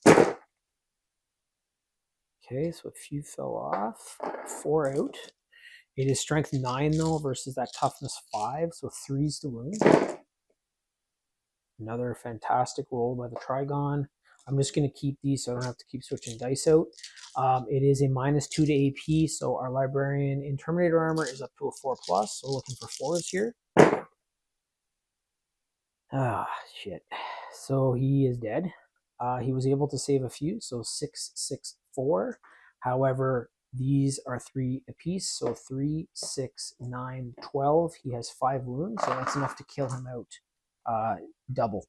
Okay, so a few fell off, 4 out. It is strength 9 though versus that toughness 5, so 3s to wound. Another fantastic roll by the Trigon. I'm just going to keep these so I don't have to keep switching dice out. It is a -2 to AP, so our Librarian in Terminator armor is up to a 4+, so looking for 4s here. Ah, shit. So he is dead. He was able to save a few, so 6, 6, 4. However, these are 3 apiece, so 3, 6, 9, 12. He has 5 wounds, so that's enough to kill him out double.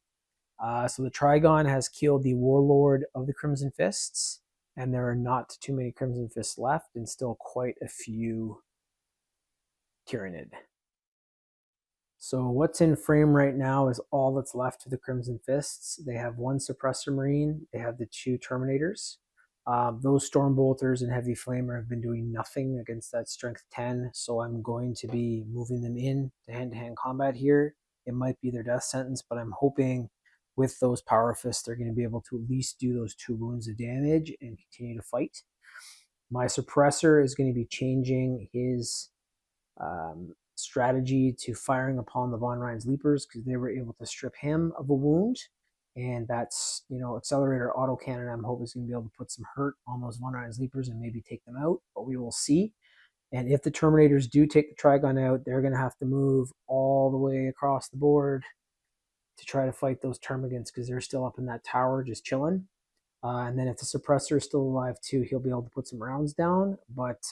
So the Trigon has killed the Warlord of the Crimson Fists, and there are not too many Crimson Fists left, and still quite a few Tyranid. So what's in frame right now is all that's left to the Crimson Fists. They have 1 Suppressor Marine, they have the 2 Terminators. Those Stormbolters and Heavy Flamer have been doing nothing against that Strength 10, so I'm going to be moving them in to hand-to-hand combat here. It might be their death sentence, but I'm hoping with those Power Fists they're going to be able to at least do those 2 wounds of damage and continue to fight. My Suppressor is going to be changing his strategy to firing upon the Von Rein's Leapers because they were able to strip him of a wound. And that's, Accelerator Autocannon, I'm hoping is going to be able to put some hurt on those Von Rein's Leapers and maybe take them out, but we will see. And if the Terminators do take the Trigon out, they're going to have to move all the way across the board to try to fight those Termagants because they're still up in that tower just chilling. And then if the Suppressor is still alive too, he'll be able to put some rounds down, but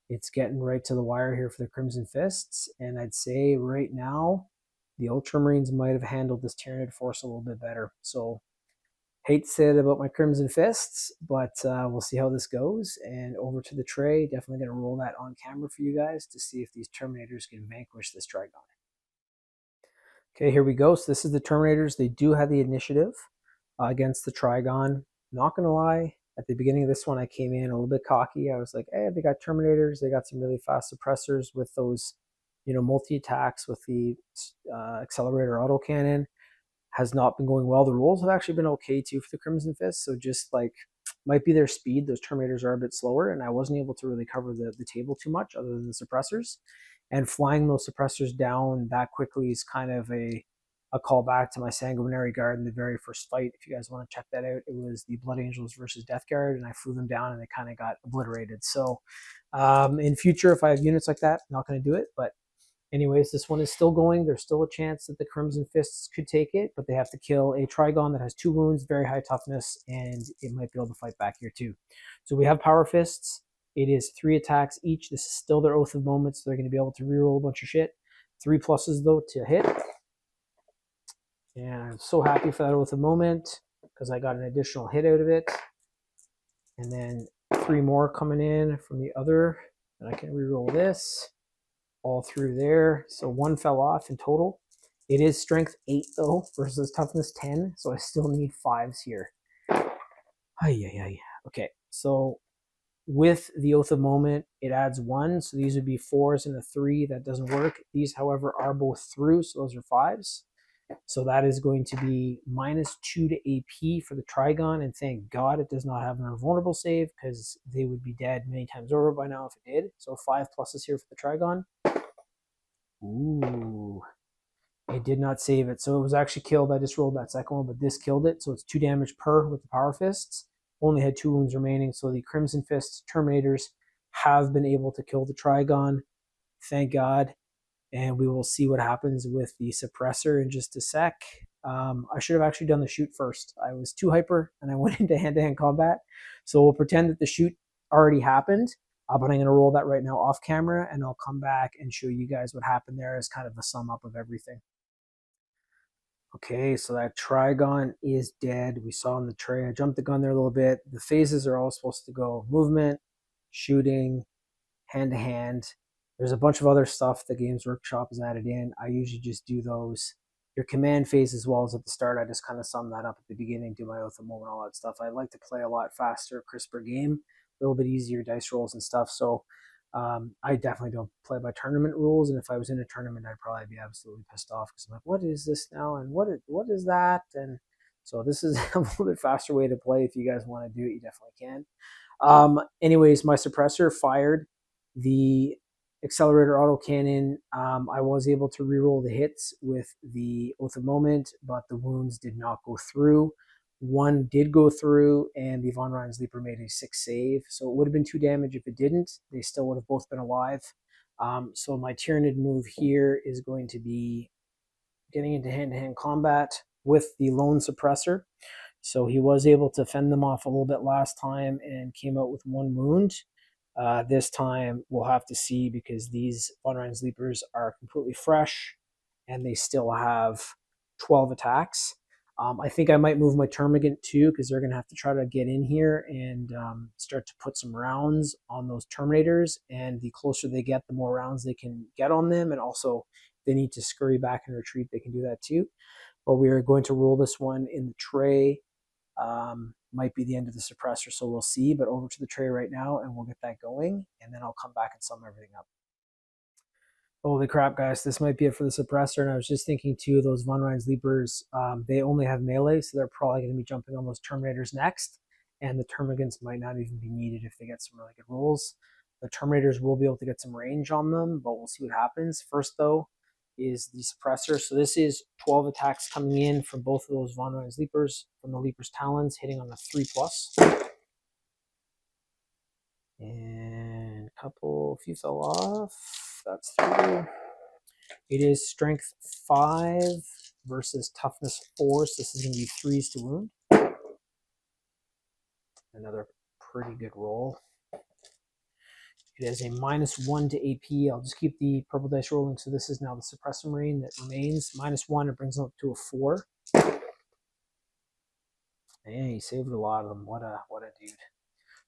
it's getting right to the wire here for the Crimson Fists, and I'd say right now the Ultramarines might have handled this Tyranid force a little bit better. So hate to say it about my Crimson Fists, but we'll see how this goes. And over to the tray, definitely going to roll that on camera for you guys to see if these Terminators can vanquish this Trigon. Okay, here we go. So this is the Terminators. They do have the initiative against the Trigon. Not going to lie, at the beginning of this one, I came in a little bit cocky. I was like, hey, they got Terminators. They got some really fast suppressors with those, multi-attacks with the Accelerator Autocannon. Has not been going well. The rolls have actually been okay too for the Crimson Fist. So just like, might be their speed. Those Terminators are a bit slower, and I wasn't able to really cover the table too much other than the suppressors. And flying those suppressors down that quickly is kind of a a call back to my Sanguinary Guard in the very first fight. If you guys want to check that out, it was the Blood Angels versus Death Guard, and I flew them down and they kind of got obliterated. So in future, if I have units like that, I'm not going to do it. But anyways, this one is still going. There's still a chance that the Crimson Fists could take it, but they have to kill a Trigon that has 2 wounds, very high toughness, and it might be able to fight back here too. So we have Power Fists. It is 3 attacks each. This is still their Oath of Moment, so they're going to be able to reroll a bunch of shit. 3 pluses, though, to hit. And I'm so happy for that Oath of Moment because I got an additional hit out of it. And then 3 more coming in from the other. And I can reroll this all through there. So 1 fell off in total. It is strength 8, though, versus toughness 10. So I still need 5s here. Okay, so with the Oath of Moment, it adds 1. So these would be 4s and a 3. That doesn't work. These, however, are both through. So those are 5s. So that is going to be -2 to AP for the Trigon, and thank God it does not have an invulnerable save because they would be dead many times over by now if it did. So 5 pluses here for the Trigon. Ooh, it did not save it. So it was actually killed. I just rolled that second one, but this killed it. So it's 2 damage per with the Power Fists. Only had 2 wounds remaining. So the Crimson Fist Terminators have been able to kill the Trigon. Thank God. And we will see what happens with the suppressor in just a sec. I should have actually done the shoot first. I was too hyper and I went into hand-to-hand combat. So we'll pretend that the shoot already happened, but I'm going to roll that right now off camera and I'll come back and show you guys what happened there as kind of a sum up of everything. Okay, so that Trigon is dead. We saw in the tray. I jumped the gun there a little bit. The phases are all supposed to go movement, shooting, hand-to-hand. There's a bunch of other stuff that Games Workshop has added in. I usually just do those. Your command phase as well as at the start. I just kind of sum that up at the beginning, do my Oath of Moment, all that stuff. I like to play a lot faster, crisper game, a little bit easier dice rolls and stuff. So I definitely don't play by tournament rules. And if I was in a tournament, I'd probably be absolutely pissed off because I'm like, what is this now? And what is that? And so this is a little bit faster way to play. If you guys want to do it, you definitely can. Anyways, my suppressor fired the accelerator autocannon. I was able to reroll the hits with the Oath of Moment, but the wounds did not go through. 1 did go through, and the Von Reinslieper made a 6 save. So it would have been 2 damage if it didn't. They still would have both been alive. So my Tyranid move here is going to be getting into hand-to-hand combat with the lone suppressor. So he was able to fend them off a little bit last time and came out with 1 wound. This time we'll have to see because these Von Reinslieper are completely fresh and they still have 12 attacks. I think I might move my Termagant too because they're going to have to try to get in here and start to put some rounds on those Terminators. And the closer they get, the more rounds they can get on them. And also, if they need to scurry back and retreat, they can do that too. But we are going to roll this one in the tray. Might be the end of the suppressor, so we'll see. But over to the tray right now, and we'll get that going. And then I'll come back and sum everything up. Holy crap, guys. This might be it for the suppressor. And I was just thinking, too, those Von Reinslieper, they only have melee, so they're probably going to be jumping on those Terminators next. And the Termagants might not even be needed if they get some really good rolls. The Terminators will be able to get some range on them, but we'll see what happens. First, though, is the suppressor. So this is 12 attacks coming in from both of those Von Reinslieper from the Leaper's Talons, hitting on the 3+. And a few fell off. That's 3. It is strength 5 versus toughness 4. So this is going to be 3s to wound. Another pretty good roll. It has a -1 to AP. I'll just keep the purple dice rolling. So this is now the Suppressor Marine that remains. -1, it brings them up to a 4. And he saved a lot of them. What a dude.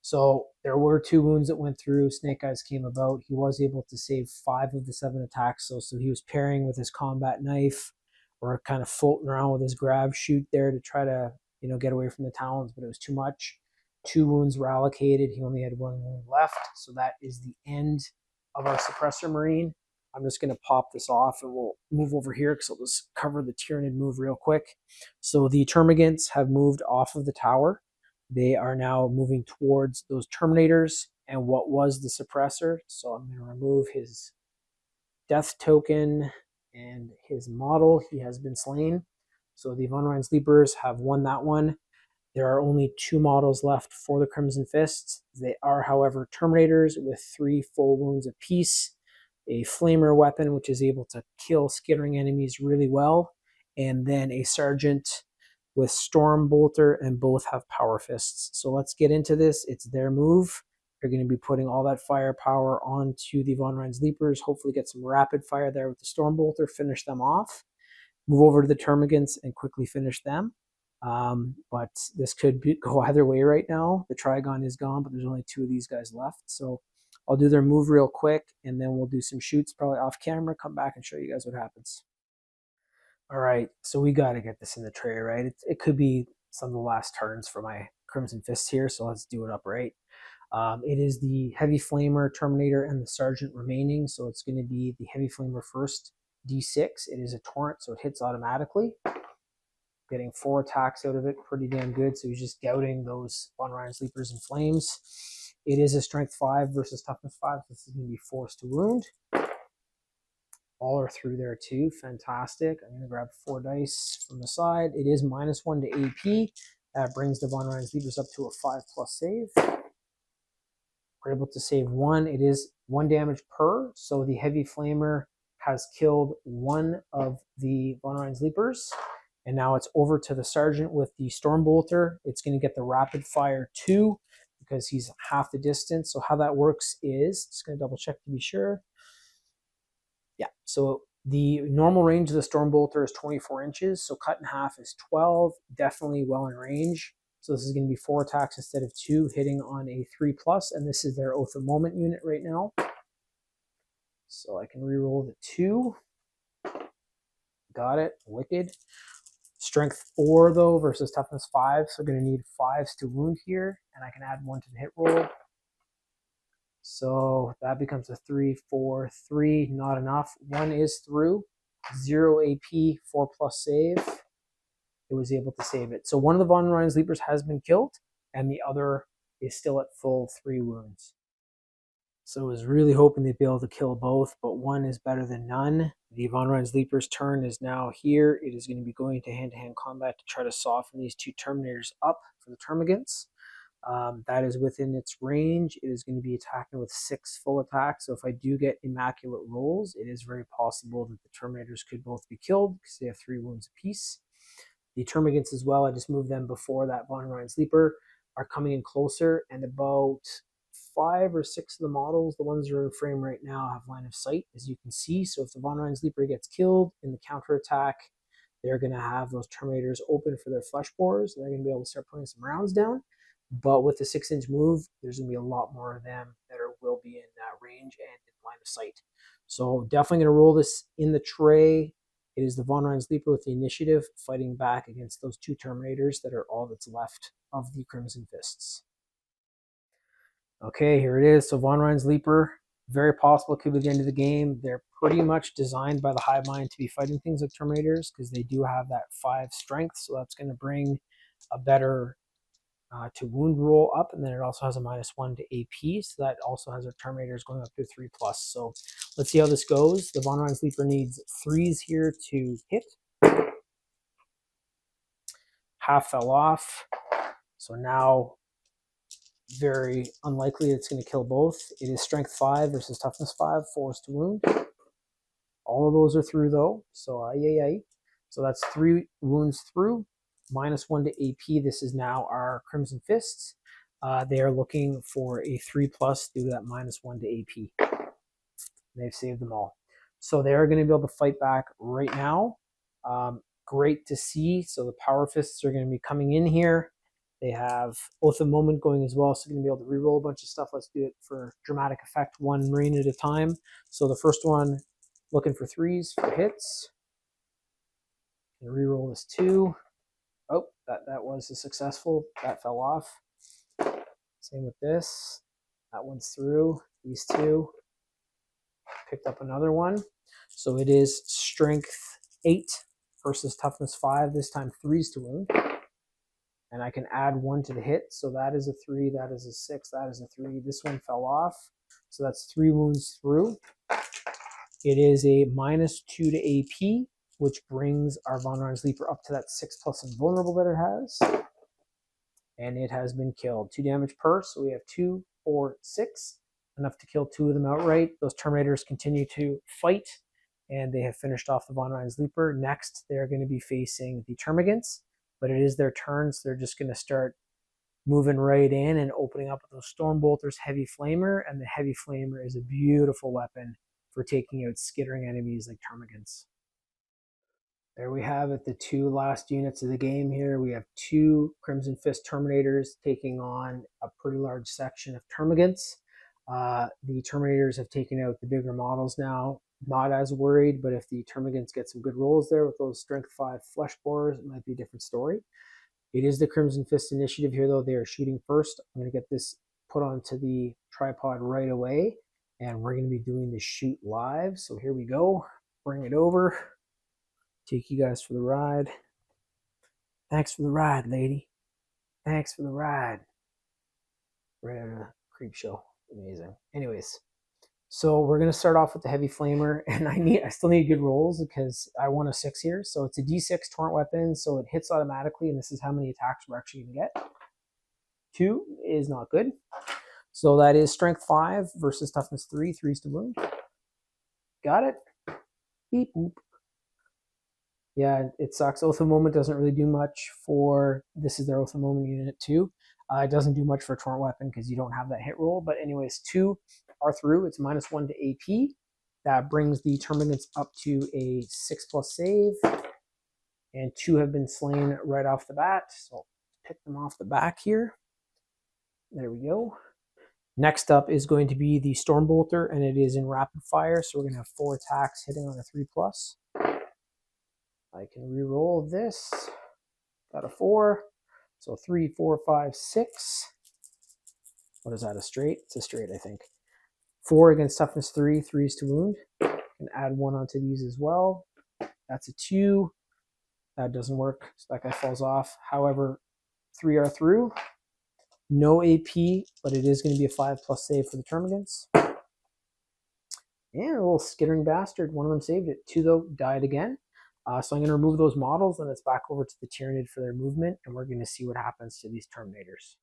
So there were 2 wounds that went through. Snake Eyes came about. He was able to save 5 of the 7 attacks. So he was pairing with his combat knife or kind of floating around with his grab shoot there to try to, get away from the Talons, but it was too much. 2 wounds were allocated. He only had 1 wound left. So that is the end of our Suppressor Marine. I'm just going to pop this off and we'll move over here because I'll just cover the Tyranid move real quick. So the Termagants have moved off of the tower. They are now moving towards those Terminators and what was the suppressor. So I'm going to remove his death token and his model, he has been slain. So the Von Ryan Sleepers have won that one. There are only 2 models left for the Crimson Fists. They are, however, Terminators with 3 full wounds apiece, a Flamer weapon, which is able to kill skittering enemies really well, and then a Sergeant with Storm Bolter, and both have Power Fists. So let's get into this. It's their move. They're going to be putting all that firepower onto the Von Ryan Sleepers, hopefully get some rapid fire there with the Storm Bolter, finish them off, move over to the Termagants and quickly finish them. But this could go either way right now. The Trigon is gone, but there's only 2 of these guys left. So I'll do their move real quick, and then we'll do some shoots probably off camera, come back and show you guys what happens. All right, so we got to get this in the tray, right? It could be some of the last turns for my Crimson Fist here, so let's do it upright. It is the Heavy Flamer, Terminator, and the Sergeant remaining, so it's going to be the Heavy Flamer first, D6. It is a torrent, so it hits automatically. Getting 4 attacks out of it, pretty damn good. So he's just gouting those Von Ryan Sleepers in flames. It is a strength 5 versus toughness 5. So this is going to be force to wound. All are through there too. Fantastic. I'm going to grab 4 dice from the side. It is -1 to AP. That brings the Von Ryan Sleepers up to a 5+ save. We're able to save 1. It is 1 damage per. So the Heavy Flamer has killed 1 of the Von Ryan Sleepers. And now it's over to the Sergeant with the Storm Bolter. It's going to get the rapid fire 2 because he's half the distance. So how that works is, just going to double check to be sure. Yeah, so the normal range of the Storm Bolter is 24 inches. So cut in half is 12, definitely well in range. So this is going to be 4 attacks instead of 2, hitting on a 3+. And this is their Oath of Moment unit right now. So I can reroll the 2. Got it, wicked. Strength 4 though versus toughness 5, so going to need 5s to wound here, and I can add 1 to the hit roll. So that becomes a 3, 4, 3, not enough. 1 is through, 0 AP, 4+ save. It was able to save it. So one of the Von Ryan Sleepers has been killed, and the other is still at full 3 wounds. So I was really hoping they'd be able to kill both, but 1 is better than none. The Von Ryan Sleeper's turn is now here. It is going to be going to hand-to-hand combat to try to soften these 2 Terminators up for the Termagants. That is within its range. It is going to be attacking with 6 full attacks. So if I do get immaculate rolls, it is very possible that the Terminators could both be killed because they have 3 wounds apiece. The Termagants as well, I just moved them before that Von Ryan Sleeper, are coming in closer, and about 5 or 6 of the models, the ones that are in frame right now, have line of sight, as you can see. So if the Von Ryan Sleeper gets killed in the counterattack, they're going to have those Terminators open for their flesh borers. They're going to be able to start putting some rounds down. But with the 6-inch move, there's going to be a lot more of them that will be in range and in line of sight. So definitely going to roll this in the tray. It is the Von Ryan Sleeper with the initiative fighting back against those 2 Terminators that are all that's left of the Crimson Fists. Okay, here it is. So Von Ryan Sleeper, very possible it could be the end of the game. They're pretty much designed by the Hive Mind to be fighting things like Terminators because they do have that 5 strength. So that's going to bring a better to wound roll up, and then it also has a -1 to AP. So that also has our Terminators going up to 3+. So let's see how this goes. The Von Ryan Sleeper needs 3s here to hit. Half fell off. So now very unlikely it's going to kill both. It is strength 5 versus toughness 5, force to wound. All of those are through though, so So that's 3 wounds through, -1 to AP. This is now our Crimson Fists. They are looking for a 3+ due to that -1 to AP. They've saved them all. So they're going to be able to fight back right now. Great to see. So the Power Fists are going to be coming in here. They have Oath of Moment going as well, so you're going to be able to reroll a bunch of stuff. Let's do it for dramatic effect, 1 Marine at a time. So the first one, looking for 3s for hits. And reroll this 2. Oh, that was a successful. That fell off. Same with this. That one's through. These 2. Picked up another one. So it is strength 8 versus toughness 5. This time 3s to wound. And I can add 1 to the hit. So that is a 3, that is a 6, that is a 3. This one fell off. So that's 3 wounds through. It is a -2 to AP, which brings our Von Rein's Leaper up to that 6+ invulnerable that it has. And it has been killed. 2 damage per, so we have 2, 4, 6. Enough to kill 2 of them outright. Those Terminators continue to fight, and they have finished off the Von Rein's Leaper. Next, they're going to be facing the Termagants, but it is their turn, so they're just going to start moving right in and opening up with those Stormbolters, Heavy Flamer, and the Heavy Flamer is a beautiful weapon for taking out skittering enemies like Termagants. There we have it, the 2 last units of the game here. We have 2 Crimson Fist Terminators taking on a pretty large section of Termagants. The Terminators have taken out the bigger models now. Not as worried, but if the Termagants get some good rolls there with those Strength 5 Flesh Borers, it might be a different story. It is the Crimson Fist initiative here, though. They are shooting first. I'm going to get this put onto the tripod right away, and we're going to be doing the shoot live. So here we go. Bring it over. Take you guys for the ride. Thanks for the ride, lady. Thanks for the ride. Right out of a creep show. Amazing. Anyways, so we're gonna start off with the Heavy Flamer, and I still need good rolls because I want a 6 here. So it's a D6 torrent weapon, so it hits automatically, and this is how many attacks we're actually gonna get. 2 is not good. So that is Strength 5 versus Toughness 3. 3's to wound. Got it. Beep boop. Yeah, it sucks. Oath of Moment doesn't really do much for, this is their Oath of Moment unit too. It doesn't do much for a torrent weapon because you don't have that hit roll. But anyways, 2 are through. It's -1 to AP. That brings the Termagants up to a 6+ save. And 2 have been slain right off the bat. So I'll pick them off the back here. There we go. Next up is going to be the Stormbolter, and it is in rapid fire. So we're going to have 4 attacks hitting on a 3+. I can re-roll this. Got a 4. So 3, 4, 5, 6. What is that, a straight? It's a straight, I think. 4 against Toughness 3, 3's to wound. Can add 1 onto these as well. That's a 2. That doesn't work, so that guy falls off. However, 3 are through. No AP, but it is going to be a 5+ save for the Termagants. And a little skittering bastard. One of them saved it. 2, though, died again. So I'm going to remove those models, and it's back over to the Tyranid for their movement, and we're going to see what happens to these Terminators.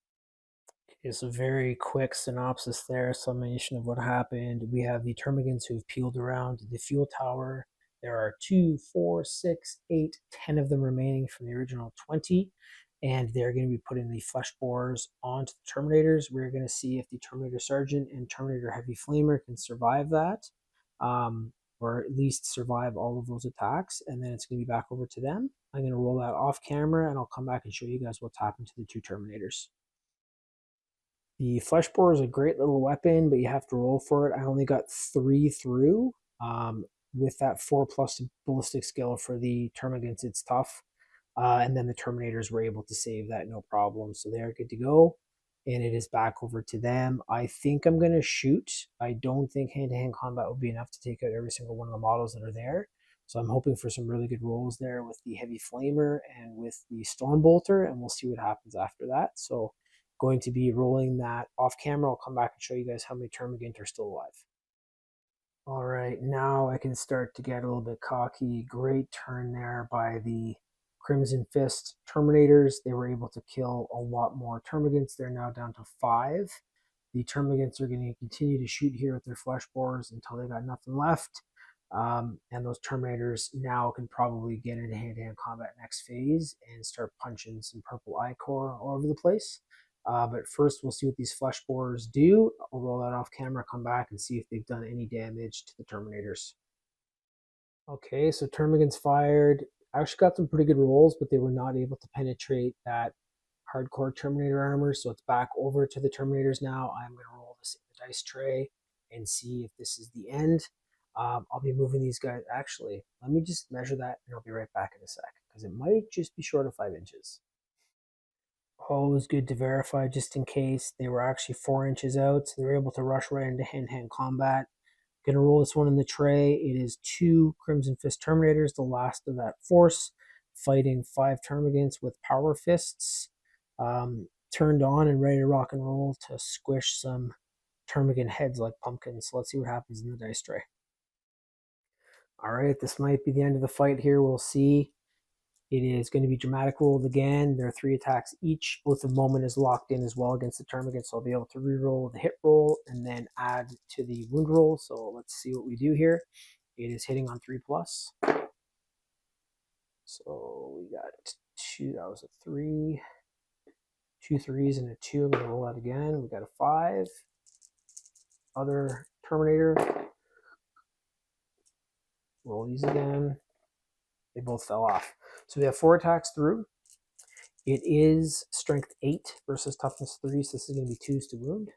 It's a very quick synopsis there, summation of what happened. We have the Termagants who've peeled around the fuel tower. There are 2, 4, 6, 8, 10 of them remaining from the original 20, and they're going to be putting the Flesh Borers onto the Terminators. We're going to see if the Terminator Sergeant and Terminator Heavy Flamer can survive that. Or at least survive all of those attacks, and then it's going to be back over to them. I'm going to roll that off camera, and I'll come back and show you guys what's happened to the 2 Terminators. The Flesh Borer is a great little weapon, but you have to roll for it. I only got 3 through. With that 4+ ballistic skill for the Termagants, it's tough. And then the Terminators were able to save that no problem, so they're good to go. And it is back over to them. I think I'm going to shoot. I don't think hand-to-hand combat will be enough to take out every single one of the models that are there. So I'm hoping for some really good rolls there with the Heavy Flamer and with the Stormbolter, and we'll see what happens after that. So going to be rolling that off camera. I'll come back and show you guys how many Termagant are still alive. All right, now I can start to get a little bit cocky. Great turn there by the Crimson Fist Terminators. They were able to kill a lot more Termagants. They're now down to 5. The Termagants are going to continue to shoot here with their Flesh Borers until they got nothing left. And those Terminators now can probably get into hand-to-hand combat next phase and start punching some purple Ichor all over the place. But first, we'll see what these Flesh Borers do. I'll roll that off camera, come back, and see if they've done any damage to the Terminators. Okay, so Termagants fired. I actually got some pretty good rolls, but they were not able to penetrate that hardcore Terminator armor, so it's back over to the Terminators now. I'm going to roll this in the dice tray and see if this is the end. I'll be moving these guys. Actually, let me just measure that, and I'll be right back in a sec, because it might just be short of 5 inches. Always good to verify just in case. They were actually 4 inches out, so they were able to rush right into hand-to-hand combat. Going to roll this one in the tray. It is 2 Crimson Fist Terminators, the last of that force, fighting 5 Termagants with power fists. Turned on and ready to rock and roll to squish some Termagant heads like pumpkins. So let's see what happens in the dice tray. All right, this might be the end of the fight here. We'll see. It is going to be dramatic rolled again. There are 3 attacks each. Oath of Moment is locked in as well against the Termagant, so I'll be able to reroll the hit roll and then add to the wound roll. So let's see what we do here. It is hitting on 3+. So we got 2. That was a 3. 2 3s and a 2. I'm going to roll that again. We got a 5. Other Terminator. Roll these again. They both fell off. So we have 4 attacks through. It is strength 8 versus toughness 3, so this is going to be 2s to wound.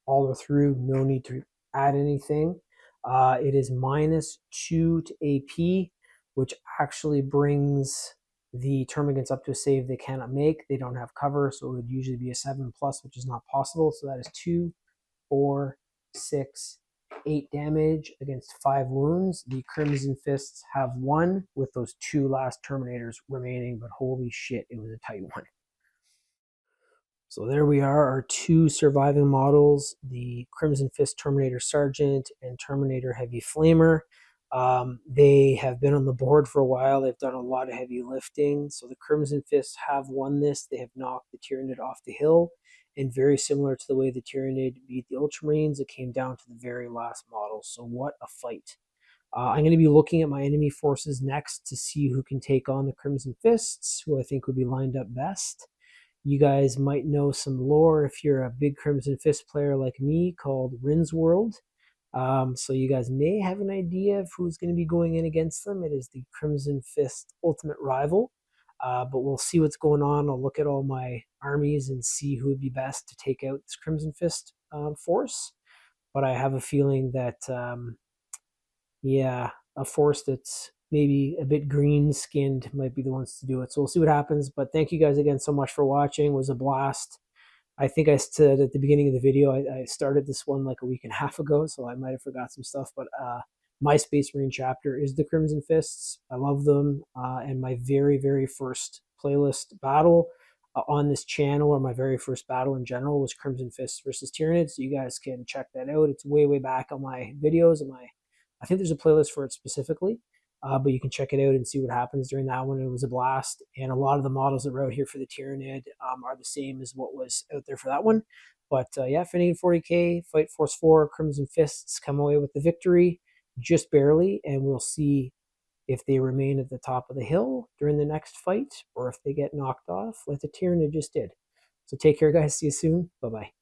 All are through, no need to add anything. It is -2 to AP, which actually brings the Termagants up to a save they cannot make. They don't have cover, so it would usually be a 7+, which is not possible. So that is 2, 4, 6, 8 damage against 5 wounds. The Crimson Fists have 1 with those 2 last Terminators remaining, but holy shit, it was a tight one. So there we are, our 2 surviving models, the Crimson Fist Terminator Sergeant and Terminator Heavy Flamer. They have been on the board for a while. They've done a lot of heavy lifting. So the Crimson Fists have won this. They have knocked the Tyranid off the hill. And very similar to the way the Tyranid beat the Ultramarines, it came down to the very last model. So what a fight. I'm going to be looking at my enemy forces next to see who can take on the Crimson Fists, who I think would be lined up best. You guys might know some lore if you're a big Crimson Fist player like me called Rin's World. So you guys may have an idea of who's going to be going in against them. It is the Crimson Fist ultimate rival. But we'll see what's going on. I'll look at all my armies and see who would be best to take out this Crimson Fist force. But I have a feeling that, a force that's maybe a bit green-skinned might be the ones to do it. So we'll see what happens. But thank you guys again so much for watching. It was a blast. I think I said at the beginning of the video, I started this one like a week and a half ago, so I might have forgot some stuff. But my Space Marine chapter is the Crimson Fists. I love them. And my very, very first playlist battle on this channel, or my very first battle in general, was Crimson Fists versus Tyranid. So you guys can check that out. It's way, way back on my videos. I think there's a playlist for it specifically. But you can check it out and see what happens during that one. It was a blast. And a lot of the models that were out here for the Tyranid are the same as what was out there for that one. But Finnigan 40K, Fight Force 4, Crimson Fists come away with the victory, just barely. And we'll see if they remain at the top of the hill during the next fight, or if they get knocked off like the Tyranid just did. So take care, guys. See you soon. Bye-bye.